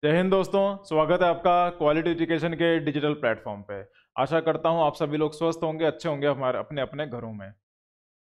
जय हिंद दोस्तों। स्वागत है आपका क्वालिटी एजुकेशन के डिजिटल प्लेटफॉर्म पे। आशा करता हूँ आप सभी लोग स्वस्थ होंगे, अच्छे होंगे हमारे अपने अपने घरों में।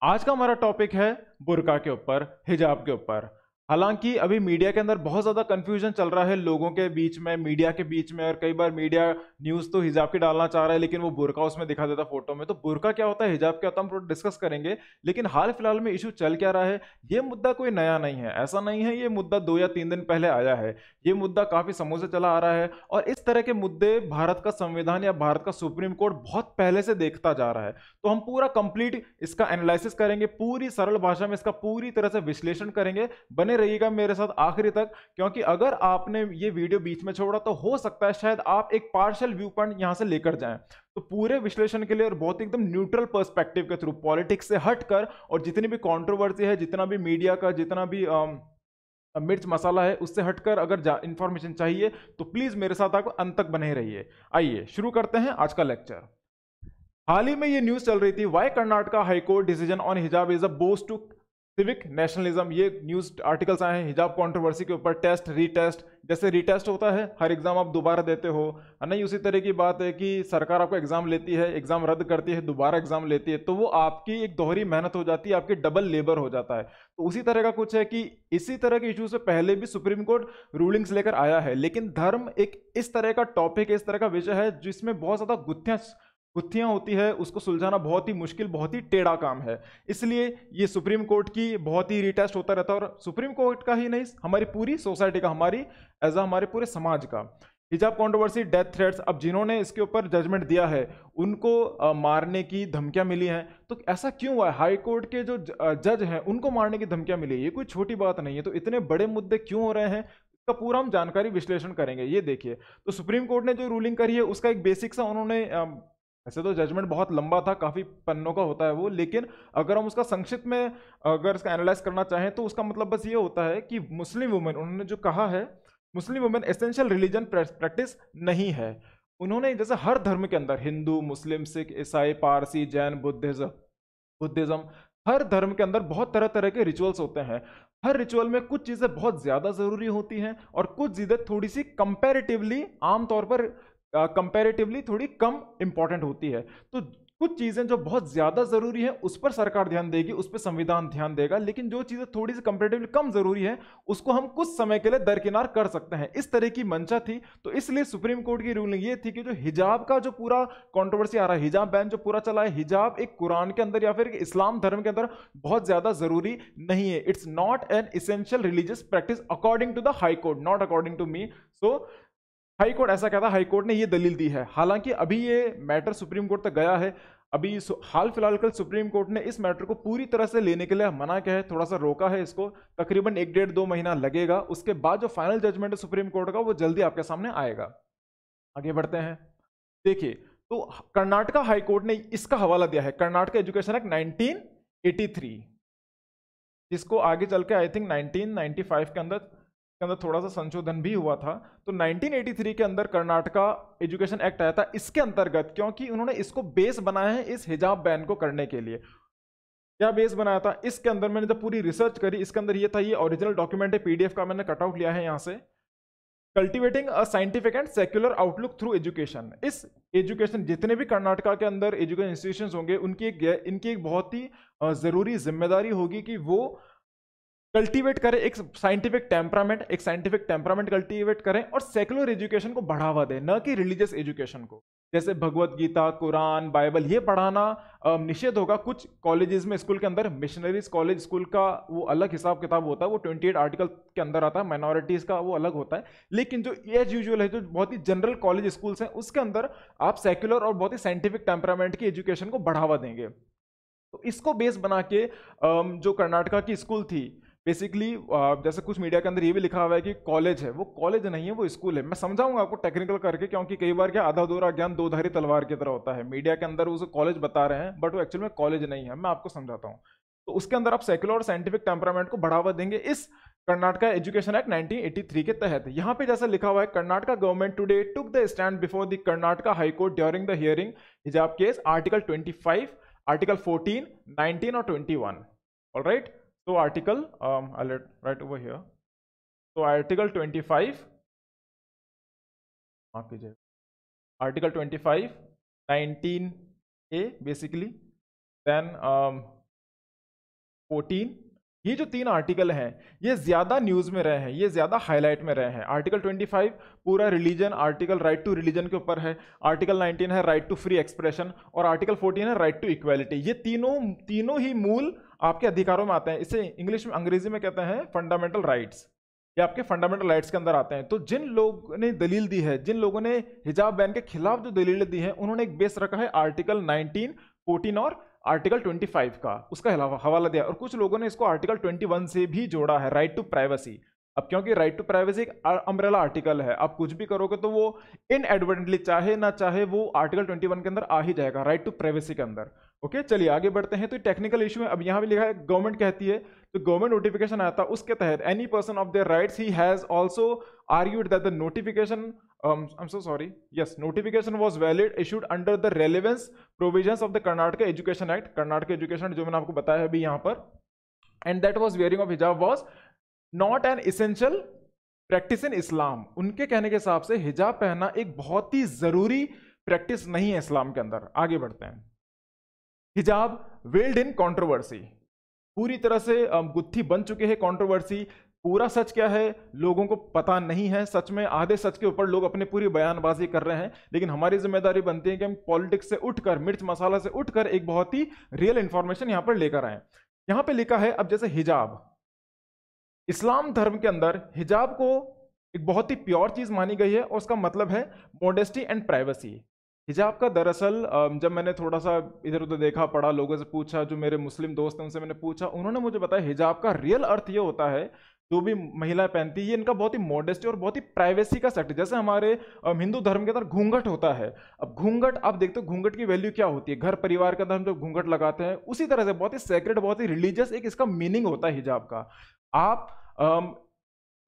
आज का हमारा टॉपिक है बुर्का के ऊपर, हिजाब के ऊपर। हालांकि अभी मीडिया के अंदर बहुत ज्यादा कंफ्यूजन चल रहा है लोगों के बीच में, मीडिया के बीच में, और कई बार मीडिया न्यूज तो हिजाब की डालना चाह रहा है लेकिन वो बुर्का उसमें दिखा देता फोटो में। तो बुर्का क्या होता है, हिजाब क्या होता है, हम थोड़ा डिस्कस करेंगे। लेकिन हाल फिलहाल में इशू चल क्या रहा है, ये मुद्दा कोई नया नहीं है, ऐसा नहीं है ये मुद्दा 2 या 3 दिन पहले आया है। ये मुद्दा काफी समय से चला आ रहा है और इस तरह के मुद्दे भारत का संविधान या भारत का सुप्रीम कोर्ट बहुत पहले से देखता जा रहा है। तो हम पूरा कंप्लीट इसका एनालिसिस करेंगे, पूरी सरल भाषा में इसका पूरी तरह से विश्लेषण करेंगे। बने रहिएगा मेरे साथ आखिरी तक, क्योंकि अगर आपने ये वीडियो बीच में छोड़ा तो हो सकता है शायद आप एक पार्शियल व्यू पॉइंट यहां से लेकर जाएं। तो पूरे विश्लेषण के लिए और बहुत एकदम न्यूट्रल पर्सपेक्टिव के थ्रू, पॉलिटिक्स से हटकर, और जितनी भी कंट्रोवर्सी है, जितना भी मीडिया का जितना भी मिर्च मसाला है, उससे हटकर अगर इंफॉर्मेशन चाहिए तो प्लीज मेरे साथ आप अंत तक बने रहिए। आइए शुरू करते हैं आज का लेक्चर। हाल ही में ये न्यूज चल रही थी, why Karnataka high court decision on hijab is a boost to civic nationalism. ये न्यूज आर्टिकल्स आए हैं हिजाब कंट्रोवर्सी के ऊपर। टेस्ट रीटेस्ट, जैसे रीटेस्ट होता है हर एग्जाम आप दोबारा देते हो, नहीं उसी तरह की बात है कि सरकार आपको एग्जाम लेती है, एग्जाम रद्द करती है, दोबारा एग्जाम लेती है, तो वो आपकी एक दोहरी मेहनत हो जाती है, आपकी डबल लेबर हो जाता है। तो उसी तरह का कुछ है कि इसी तरह के इशू से पहले भी सुप्रीम कोर्ट रूलिंग्स लेकर आया है। लेकिन धर्म एक इस तरह का टॉपिक, इस तरह का विषय है जिसमें बहुत ज्यादा गुत्थियां होती है, उसको सुलझाना बहुत ही मुश्किल, बहुत ही टेढ़ा काम है। इसलिए ये सुप्रीम कोर्ट की बहुत ही रिटेस्ट होता रहता है, और सुप्रीम कोर्ट का ही नहीं, हमारी पूरी सोसाइटी का, हमारे पूरे समाज का। हिजाब कंट्रोवर्सी, डेथ थ्रेट्स, अब जिन्होंने इसके ऊपर जजमेंट दिया है उनको मारने की धमकियां मिली हैं। तो ऐसा क्यों हुआ है, हाई कोर्ट के जो जज हैं उनको मारने की धमकियां मिली, ये कोई छोटी बात नहीं है। तो इतने बड़े मुद्दे क्यों हो रहे हैं, इसका पूरा हम जानकारी विश्लेषण करेंगे। ये देखिए, तो सुप्रीम कोर्ट ने जो रूलिंग करी है उसका एक बेसिक सा उन्होंने ऐसे तो जजमेंट बहुत लंबा था, काफी पन्नों का होता है वो, लेकिन अगर हम उसका संक्षिप्त में अगर इसका एनालाइज करना चाहें तो उसका मतलब बस ये होता है कि मुस्लिम वुमेन, उन्होंने जो कहा है, Muslim women essential religion practice नहीं है। उन्होंने जैसे हर धर्म के अंदर, हिंदू, मुस्लिम, सिख, ईसाई, पारसी, जैन, बुद्धिज्म, हर धर्म के अंदर बहुत तरह तरह के रिचुअल्स होते हैं। हर रिचुअल में कुछ चीजें बहुत ज्यादा जरूरी होती हैं और कुछ चीजें थोड़ी सी कंपैरेटिवली, आमतौर पर कंपैरेटिवली थोड़ी कम इंपॉर्टेंट होती है। तो कुछ चीजें जो बहुत ज्यादा जरूरी है उस पर सरकार ध्यान देगी, उस पर संविधान ध्यान देगा, लेकिन जो चीजें थोड़ी सी कंपैरेटिवली कम जरूरी है उसको हम कुछ समय के लिए दरकिनार कर सकते हैं। इस तरह की मंशा थी। तो इसलिए सुप्रीम कोर्ट की रूलिंग ये थी कि जो हिजाब का जो पूरा कंट्रोवर्सी आ रहा है, हिजाब बैन जो पूरा चला है, हिजाब एक कुरान के अंदर या फिर इस्लाम धर्म के अंदर बहुत ज्यादा जरूरी नहीं है। It's not an essential religious practice according to the high court, not according to me. So high court ऐसा कहता है, हाई कोर्ट ने ये दलील दी है। हालांकि अभी ये मैटर सुप्रीम कोर्ट तक गया है। अभी हाल फिलहाल कल सुप्रीम कोर्ट ने इस मैटर को पूरी तरह से लेने के लिए मना किया है, थोड़ा सा रोका है इसको, तकरीबन 1 डेढ़ 2 महीना लगेगा। उसके बाद जो फाइनल जजमेंट है सुप्रीम कोर्ट का वो जल्दी आपके सामने आएगा। आगे बढ़ते हैं। देखिए, तो कर्नाटका हाई कोर्ट ने इसका हवाला दिया है, कर्नाटका एजुकेशन एक्ट 1983, जिसको आगे चल के आई थिंक 1995 के अंदर थोड़ा सा संशोधन भी हुआ था। तो 1983 के अंदर कर्नाटका एजुकेशन एक्ट आया था इसके अंतर्गत, क्योंकि उन्होंने इसको बेस बनाया है इस हिजाब बैन को करने के लिए। क्या बेस बनाया था इसके अंदर, मैंने जब पूरी रिसर्च करी इसके अंदर ये था, ये ओरिजिनल डॉक्यूमेंट है, पीडीएफ का मैंने कटआउट लिया है यहाँ से। Cultivating a scientific and secular outlook through education. इस एजुकेशन, जितने भी कर्नाटका के अंदर एजुकेशन इंस्टीट्यूशन होंगे इनकी एक बहुत ही जरूरी जिम्मेदारी होगी कि वो कल्टीवेट करें एक साइंटिफिक टेम्परामेंट कल्टीवेट करें और सेकुलर एजुकेशन को बढ़ावा दें, न कि रिलीजियस एजुकेशन को। जैसे भगवत गीता, कुरान, बाइबल, ये पढ़ाना निषेध होगा कुछ कॉलेजेस में। स्कूल के अंदर मिशनरीज कॉलेज स्कूल का वो अलग हिसाब किताब होता है, वो 28 आर्टिकल के अंदर आता है, माइनॉरिटीज का वो अलग होता है। लेकिन जो एज यूजुअल है, जो बहुत ही जनरल कॉलेज स्कूल्स हैं, उसके अंदर आप सेक्युलर और बहुत ही साइंटिफिक टेम्परामेंट की एजुकेशन को बढ़ावा देंगे। तो इसको बेस बना के जो कर्नाटका की स्कूल थी, बेसिकली जैसे कुछ मीडिया के अंदर ये भी लिखा हुआ है कि कॉलेज है, वो कॉलेज नहीं है, वो स्कूल है। मैं समझाऊंगा आपको टेक्निकल करके, क्योंकि कई बार क्या आधा अधूरा ज्ञान दो धारी तलवार की तरह होता है। मीडिया के अंदर उसे कॉलेज बता रहे हैं बट वो एक्चुअल में कॉलेज नहीं है, मैं आपको समझाता हूँ। तो उसके अंदर आप सेक्युलर और साइंटिफिक टेम्परामेंट को बढ़ावा देंगे इस कर्नाटका एजुकेशन एक्ट 1983 के तहत। यहां पे जैसा लिखा हुआ है, Karnataka government today took the stand before the Karnataka high court during the hearing हिजाब केस आर्टिकल 25, आर्टिकल 14, 19 और 21। ऑलराइट, तो article I'll write over here. So article 25, माफ कीजिए, आर्टिकल 25, 19A बेसिकली, देन 14। ये जो 3 आर्टिकल हैं ये ज्यादा न्यूज में रहे हैं, ये ज्यादा हाईलाइट में रहे हैं। आर्टिकल 25 पूरा religion, article right to religion के ऊपर है, आर्टिकल 19 है राइट टू फ्री एक्सप्रेशन, और आर्टिकल 14 है राइट टू इक्वालिटी। ये तीनों ही मूल आपके अधिकारों में आते हैं। इसे इंग्लिश में, अंग्रेजी में कहते हैं फंडामेंटल राइट्स। ये आपके फंडामेंटल राइट्स के अंदर आते हैं। तो जिन लोगों ने दलील दी है, जिन लोगों ने हिजाब बैन के खिलाफ जो दलील दी है, उन्होंने एक बेस रखा है आर्टिकल 19, 14 और आर्टिकल 25 का, उसका हवाला दिया। और कुछ लोगों ने इसको आर्टिकल 21 से भी जोड़ा है, राइट टू प्राइवेसी। अब क्योंकि राइट टू प्राइवेसी एक अम्ब्रेला आर्टिकल है, आप कुछ भी करोगे तो वो इनएडवर्टेंटली, चाहे ना चाहे, वो आर्टिकल 21 के अंदर आ ही जाएगा, राइट टू प्राइवेसी के अंदर। ओके, चलिए आगे बढ़ते हैं। तो टेक्निकल इशू है। अब यहाँ भी लिखा है गवर्नमेंट कहती है, तो गवर्नमेंट नोटिफिकेशन आया था, उसके तहत any person of their rights he has also argued that the notification, I'm so sorry, yes, notification was valid issued under the relevance provisions of the Karnataka Education Act, Karnataka Education Act जो मैंने आपको बताया है अभी यहाँ पर, and that was wearing of hijab was not an essential practice in Islam। उनके कहने के हिसाब से हिजाब पहनना एक बहुत ही जरूरी प्रैक्टिस नहीं है इस्लाम के अंदर। आगे बढ़ते हैं। हिजाब वेल्ड इन कंट्रोवर्सी, पूरी तरह से गुत्थी बन चुके हैं कंट्रोवर्सी। पूरा सच क्या है लोगों को पता नहीं है। सच में आधे सच के ऊपर लोग अपनी पूरी बयानबाजी कर रहे हैं, लेकिन हमारी जिम्मेदारी बनती है कि हम पॉलिटिक्स से उठकर, मिर्च मसाला से उठकर एक बहुत ही रियल इंफॉर्मेशन यहां पर लेकर आए। यहां पे लिखा है, अब जैसे हिजाब, इस्लाम धर्म के अंदर हिजाब को एक बहुत ही प्योर चीज मानी गई है, और उसका मतलब है मॉडेस्टी एंड प्राइवेसी। हिजाब का दरअसल जब मैंने थोड़ा सा इधर उधर देखा, पढ़ा, लोगों से पूछा, जो मेरे मुस्लिम दोस्त हैं उनसे मैंने पूछा, उन्होंने मुझे बताया हिजाब का रियल अर्थ ये होता है, जो भी महिलाएं पहनती है, ये इनका बहुत ही मॉडेस्टी और बहुत ही प्राइवेसी का सेक्टर। जैसे हमारे हिंदू धर्म के अंदर घूंघट होता है। अब घूंघट आप देखते हो, घूंघट की वैल्यू क्या होती है, घर परिवार के अंदर हम जब घूंघट लगाते हैं, उसी तरह से बहुत ही सेक्रेड, बहुत ही रिलीजियस एक इसका मीनिंग होता है हिजाब का। आप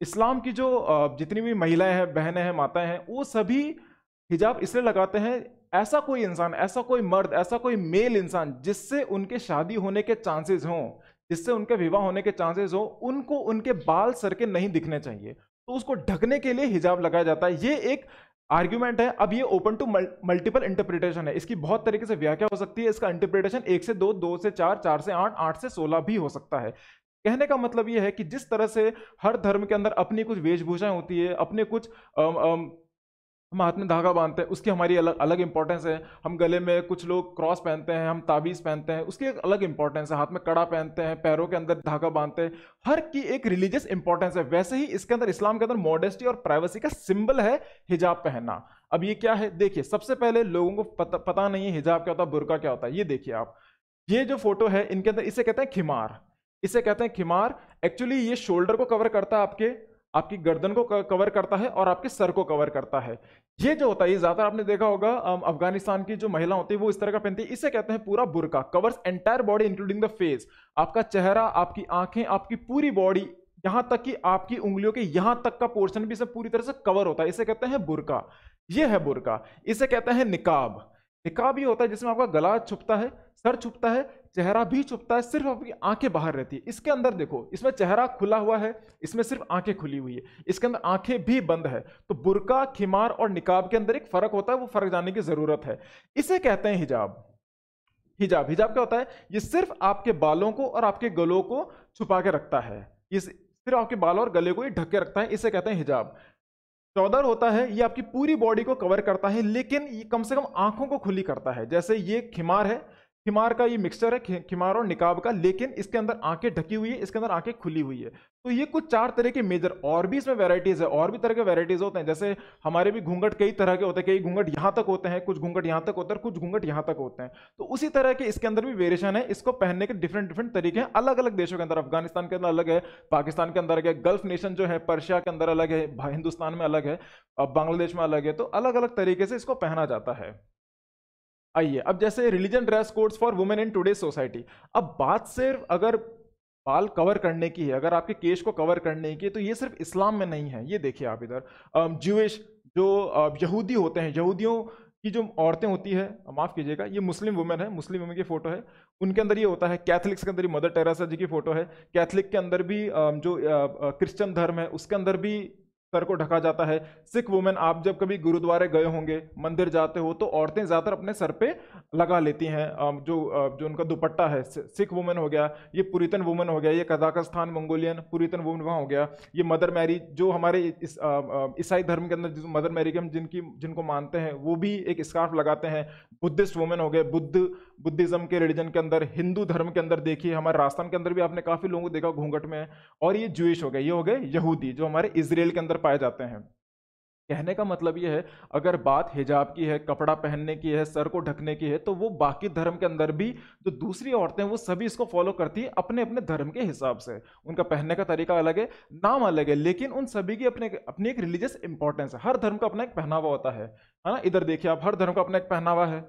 इस्लाम की जो जितनी भी महिलाएं हैं, बहनें हैं, माताएं हैं, वो सभी हिजाब इसलिए लगाते हैं, ऐसा कोई इंसान, ऐसा कोई मर्द, ऐसा कोई मेल इंसान जिससे उनके शादी होने के चांसेस हों, जिससे उनके विवाह होने के चांसेस हो, उनको उनके बाल सर के नहीं दिखने चाहिए, तो उसको ढकने के लिए हिजाब लगाया जाता है। ये एक आर्ग्यूमेंट है। अब ये ओपन टू मल्टीपल इंटरप्रिटेशन है, इसकी बहुत तरीके से व्याख्या हो सकती है। इसका इंटरप्रिटेशन 1 से 2, 2 से 4, 4 से 8, 8 से 16 भी हो सकता है। कहने का मतलब यह है कि जिस तरह से हर धर्म के अंदर अपनी कुछ वेशभूषाएं होती है, अपने कुछ हम हाथ में धागा बांधते हैं, उसकी हमारी अलग अलग इंपॉर्टेंस है। हम गले में कुछ लोग क्रॉस पहनते हैं, हम ताबीज पहनते हैं, उसकी एक अलग इंपॉर्टेंस है। हाथ में कड़ा पहनते हैं, पैरों के अंदर धागा बांधते हैं, हर की एक रिलीजियस इंपॉर्टेंस है। वैसे ही इसके अंदर, इस्लाम के अंदर, मॉडेस्टी और प्राइवेसी का सिंबल है हिजाब पहनना। अब ये क्या है, देखिए, सबसे पहले लोगों को पता नहीं है हिजाब क्या होता है, बुर्का क्या होता है। ये देखिए आप, ये जो फोटो है इनके अंदर, इसे कहते हैं खिमार, इसे कहते हैं खिमार। एक्चुअली ये शोल्डर को कवर करता है, आपकी गर्दन को कवर करता है, और आपके सर को कवर करता है। ये जो होता है, ये ज्यादा आपने देखा होगा अफगानिस्तान की जो महिला होती है वो इस तरह का पहनती है। इसे कहते हैं पूरा बुर्का, covers entire body including the face. आपका चेहरा, आपकी आंखें, आपकी पूरी बॉडी, यहां तक कि आपकी उंगलियों के यहां तक का पोर्शन भी सब पूरी तरह से कवर होता है। इसे कहते हैं बुर्का, ये है बुर्का। इसे कहते हैं निकाब। निकाब ये होता है जिसमें आपका गला छुपता है, सर छुपता है, चेहरा भी छुपता है, सिर्फ आपकी आंखें बाहर रहती है। इसके अंदर देखो, इसमें चेहरा खुला हुआ है, इसमें सिर्फ आंखें खुली हुई है, इसके अंदर आंखें भी बंद है। तो बुर्का, खिमार और निकाब के अंदर एक फर्क होता है, वो फर्क जानने की जरूरत है। इसे कहते हैं हिजाब। हिजाब क्या होता है, ये सिर्फ आपके बालों को और आपके गलों को छुपा के रखता है। ये सिर्फ आपके बालों और गले को ही ढक के रखता है, इसे कहते हैं हिजाब। चौदर होता है, ये आपकी पूरी बॉडी को कवर करता है, लेकिन ये कम से कम आंखों को खुली करता है। जैसे ये खिमार है, खिमार का ये मिक्सचर है खिमार और निकाब का, लेकिन इसके अंदर आंखें ढकी हुई है, इसके अंदर आंखें खुली हुई है। तो ये कुछ 4 तरह के मेजर, और भी इसमें वैरायटीज है, और भी तरह के वैरायटीज होते हैं। जैसे हमारे भी घूंघट कई तरह के होते हैं, कई घूंघट यहां तक होते हैं, कुछ घूंघट यहां तक होते हैं, कुछ घूंघट यहां तक होते हैं। तो उसी तरह के इसके अंदर भी वेरिएशन है। इसको पहनने के डिफरेंट तरीके हैं अलग अलग देशों के अंदर। अफगानिस्तान के अंदर अलग है, पाकिस्तान के अंदर अलग है, गल्फ नेशन जो है पर्शिया के अंदर अलग है, हिंदुस्तान में अलग है, बांग्लादेश में अलग है। तो अलग अलग तरीके से इसको पहना जाता है। आइए, अब जैसे religion dress codes for women in today society. अब बात सिर्फ अगर बाल कवर करने की है, अगर आपके केश को कवर करने की है, तो ये सिर्फ इस्लाम में नहीं है। ये देखिए आप इधर, ज्यूइश जो यहूदी होते हैं, यहूदियों की जो औरतें होती है, माफ कीजिएगा, ये मुस्लिम वुमेन है, मुस्लिम वुमेन की फोटो है, उनके अंदर ये होता है। कैथलिक्स के अंदर मदर टेरेसा जी की फोटो है। कैथलिक के अंदर भी जो क्रिश्चियन धर्म है उसके अंदर भी सर को ढका जाता है। सिख वुमेन, आप जब कभी गुरुद्वारे गए होंगे, मंदिर जाते हो, तो औरतें ज्यादातर अपने सर पे लगा लेती हैं जो उनका दुपट्टा है। सिख वुमेन हो गया, ये पुरितन वुमेन हो गया, ये कजाकिस्तान मंगोलियन पुरितन वुमेन वहाँ हो गया, ये मदर मैरी जो हमारे ईसाई धर्म के अंदर जिस मदर मैरी के हम जिनको मानते हैं वो भी एक स्कार्फ लगाते हैं। बुद्धिस्ट वुमेन हो गए, बुद्धिज्म के रिलीजन के अंदर, हिंदू धर्म के अंदर देखिए हमारे राजस्थान के अंदर भी आपने काफी लोगों को देखा घूंघट में। और ये जूइश हो गए, ये हो गए यहूदी जो हमारे इजराइल के अंदर पाए जाते हैं। कहने का मतलब ये है, अगर बात हिजाब की है, कपड़ा पहनने की है, सर को ढकने की है, तो वो बाकी धर्म के अंदर भी जो दूसरी औरतें हैं वो सभी इसको फॉलो करती है अपने अपने धर्म के हिसाब से। उनका पहनने का तरीका अलग है, नाम अलग है, लेकिन उन सभी की अपनी एक रिलीजियस इंपॉर्टेंस है। हर धर्म का अपना एक पहनावा होता है ना। इधर देखिए आप, हर धर्म का अपना एक पहनावा है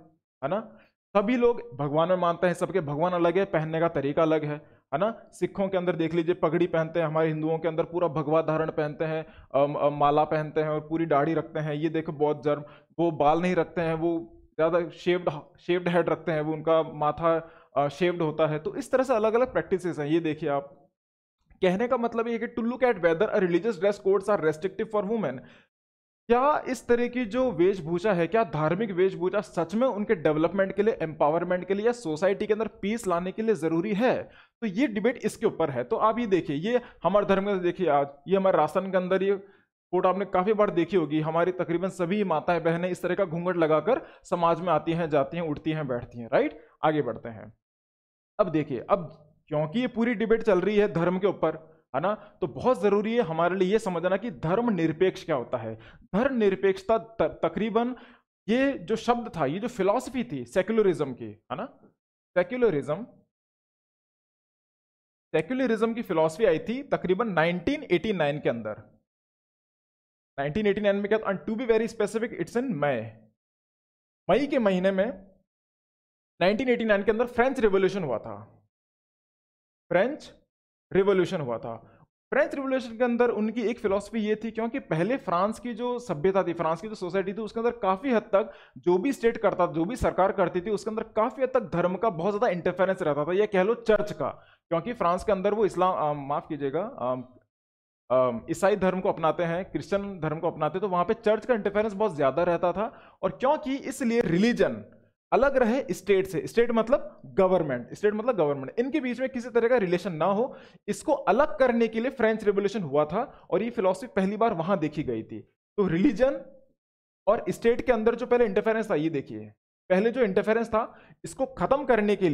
ना। सभी लोग भगवान में मानते हैं, सबके भगवान अलग है, पहनने का तरीका अलग है ना। सिखों के अंदर देख लीजिए पगड़ी पहनते हैं, हमारे हिंदुओं के अंदर पूरा भगवा धारण पहनते हैं, माला पहनते हैं और पूरी दाढ़ी रखते हैं। ये देखो बौद्ध धर्म, वो बाल नहीं रखते हैं, वो ज्यादा शेव्ड हेड रखते हैं, वो उनका माथा शेव्ड होता है। तो इस तरह से अलग अलग प्रैक्टिसेस हैं। ये देखिए आप, कहने का मतलब ये है कि to look at whether a religious dress codes are restrictive for women. क्या इस तरह की जो वेशभूषा है, क्या धार्मिक वेशभूषा सच में उनके डेवलपमेंट के लिए, एम्पावरमेंट के लिए या सोसाइटी के अंदर पीस लाने के लिए जरूरी है? तो ये डिबेट इसके ऊपर है। तो आप ये देखिए, ये हमारे धर्म में देखिए, आज ये हमारे राजस्थान के अंदर ये फोटो आपने काफी बार देखी होगी। हमारी तकरीबन सभी माताएं बहनें इस तरह का घूंघट लगाकर समाज में आती हैं, जाती हैं, उठती हैं, बैठती हैं। राइट, आगे बढ़ते हैं। अब देखिए, अब क्योंकि ये पूरी डिबेट चल रही है धर्म के ऊपर, है ना, तो बहुत जरूरी है हमारे लिए ये समझना कि धर्म निरपेक्ष क्या होता है। धर्म निरपेक्षता तकरीबन ये जो शब्द था, ये जो फिलॉसफी थी सेक्युलरिज्म की, है ना, सेक्युलरिज्म की फिलॉसफी आई थी तकरीबन 1989 के अंदर। 1989 में क्या, to be very specific it's in May के महीने में 1989 के अंदर फ्रेंच रिवॉल्यूशन हुआ था। फ्रेंच रिवॉल्यूशन हुआ था। फ्रेंच रिवॉल्यूशन के अंदर उनकी एक फिलॉसफी ये थी, क्योंकि पहले फ्रांस की जो सभ्यता थी, फ्रांस की जो सोसाइटी थी, उसके अंदर काफी हद तक जो भी स्टेट करता, जो भी सरकार करती थी, उसके अंदर काफी हद तक धर्म का बहुत ज्यादा इंटरफेरेंस रहता था, या कह लो चर्च का। क्योंकि फ्रांस के अंदर वो इस्लाम, माफ कीजिएगा, ईसाई धर्म को अपनाते हैं, क्रिश्चियन धर्म को अपनाते हैं, तो वहां पे चर्च का इंटरफेरेंस बहुत ज्यादा रहता था। और क्योंकि इसलिए रिलीजन अलग रहे स्टेट से, स्टेट मतलब गवर्नमेंट, इनके बीच में किसी तरह का रिलेशन ना हो, इसको अलग करने के लिए फ्रेंच रिवॉल्यूशन हुआ था। और ये फिलॉसफी पहली बार वहां देखी गई थी। तो रिलीजन और स्टेट के अंदर जो पहले इंटरफेरेंस था, ये देखिए, पहले जो इंटरफेरेंस था, इसको खत्म करने के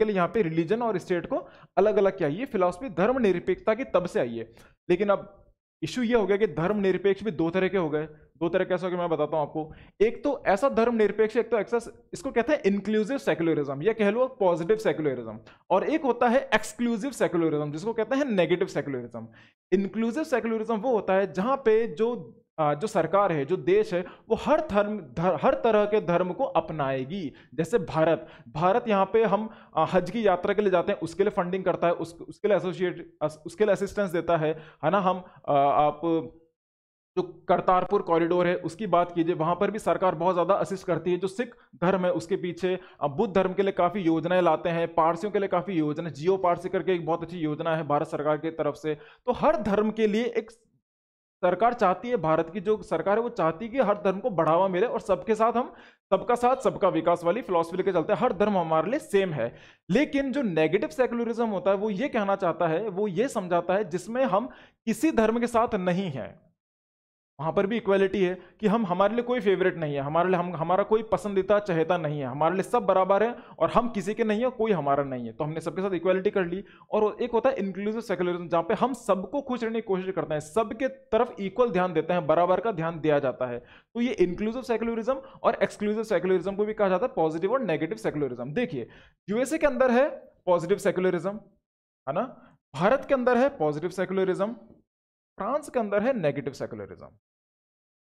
लिए यहाँ पे रिलीजन और स्टेट को अलग अलग किया। ये फिलॉसफी धर्म निरपेक्षता की तब से आई है। लेकिन अब इशू ये हो गया कि धर्म निरपेक्ष भी दो तरह के हो गए। दो तरह कैसे हो गए मैं बताता हूं आपको। एक तो ऐसा धर्म निरपेक्ष, एक तो ऐसा, इसको कहते हैं इंक्लूसिव सेक्युलरिज्म, या कह लो पॉजिटिव सेक्युलरिज्म। और एक होता है एक्सक्लूसिव सेक्युलरिज्म, जिसको कहते हैं नेगेटिव सेक्युलरिज्म। इंक्लूसिव सेक्युलरिज्म वो होता है जहां पे जो सरकार है, जो देश है, वो हर तरह के धर्म को अपनाएगी। जैसे भारत यहाँ पे हम हज की यात्रा के लिए जाते हैं, उसके लिए फंडिंग करता है, उसके लिए असिस्टेंस देता है ना। हम आप जो करतारपुर कॉरिडोर है उसकी बात कीजिए, वहां पर भी सरकार बहुत ज्यादा असिस्ट करती है। जो सिख धर्म है उसके पीछे बुद्ध धर्म के लिए काफी योजनाएं लाते हैं, पारसियों के लिए काफी योजना, जियो पारसी करके एक बहुत अच्छी योजना है भारत सरकार की तरफ से। तो हर धर्म के लिए एक सरकार चाहती है, भारत की जो सरकार है वो चाहती है कि हर धर्म को बढ़ावा मिले, और सबके साथ हम सबका साथ सबका विकास वाली फिलॉसफी लेके चलते हैं। हर धर्म हमारे लिए सेम है। लेकिन जो नेगेटिव सेक्युलरिज्म होता है वो ये कहना चाहता है, वो ये समझाता है जिसमें हम किसी धर्म के साथ नहीं है। वहां पर भी इक्वालिटी है कि हमारे लिए कोई फेवरेट नहीं है, हमारा कोई पसंदीदा चहेता नहीं है, हमारे लिए सब बराबर है, और हम किसी के नहीं है, कोई हमारा नहीं है। तो हमने सबके साथ इक्वालिटी कर ली। और एक होता है इंक्लूसिव सेक्युलरिज्म, जहां पे हम सबको खुश रहने की कोशिश करते हैं, सबके तरफ इक्वल ध्यान देते हैं, बराबर का ध्यान दिया जाता है। तो ये इंक्लूसिव सेक्युलरिज्म और एक्सक्लूसिव सेक्युलरिज्म को भी कहा जाता है पॉजिटिव और नेगेटिव सेक्युलरिज्म। देखिए, यूएसए के अंदर है पॉजिटिव सेक्युलरिज्म, है ना, भारत के अंदर है पॉजिटिव सेक्युलरिज्म, फ्रांस के अंदर है नेगेटिव सेक्युलरिज्म।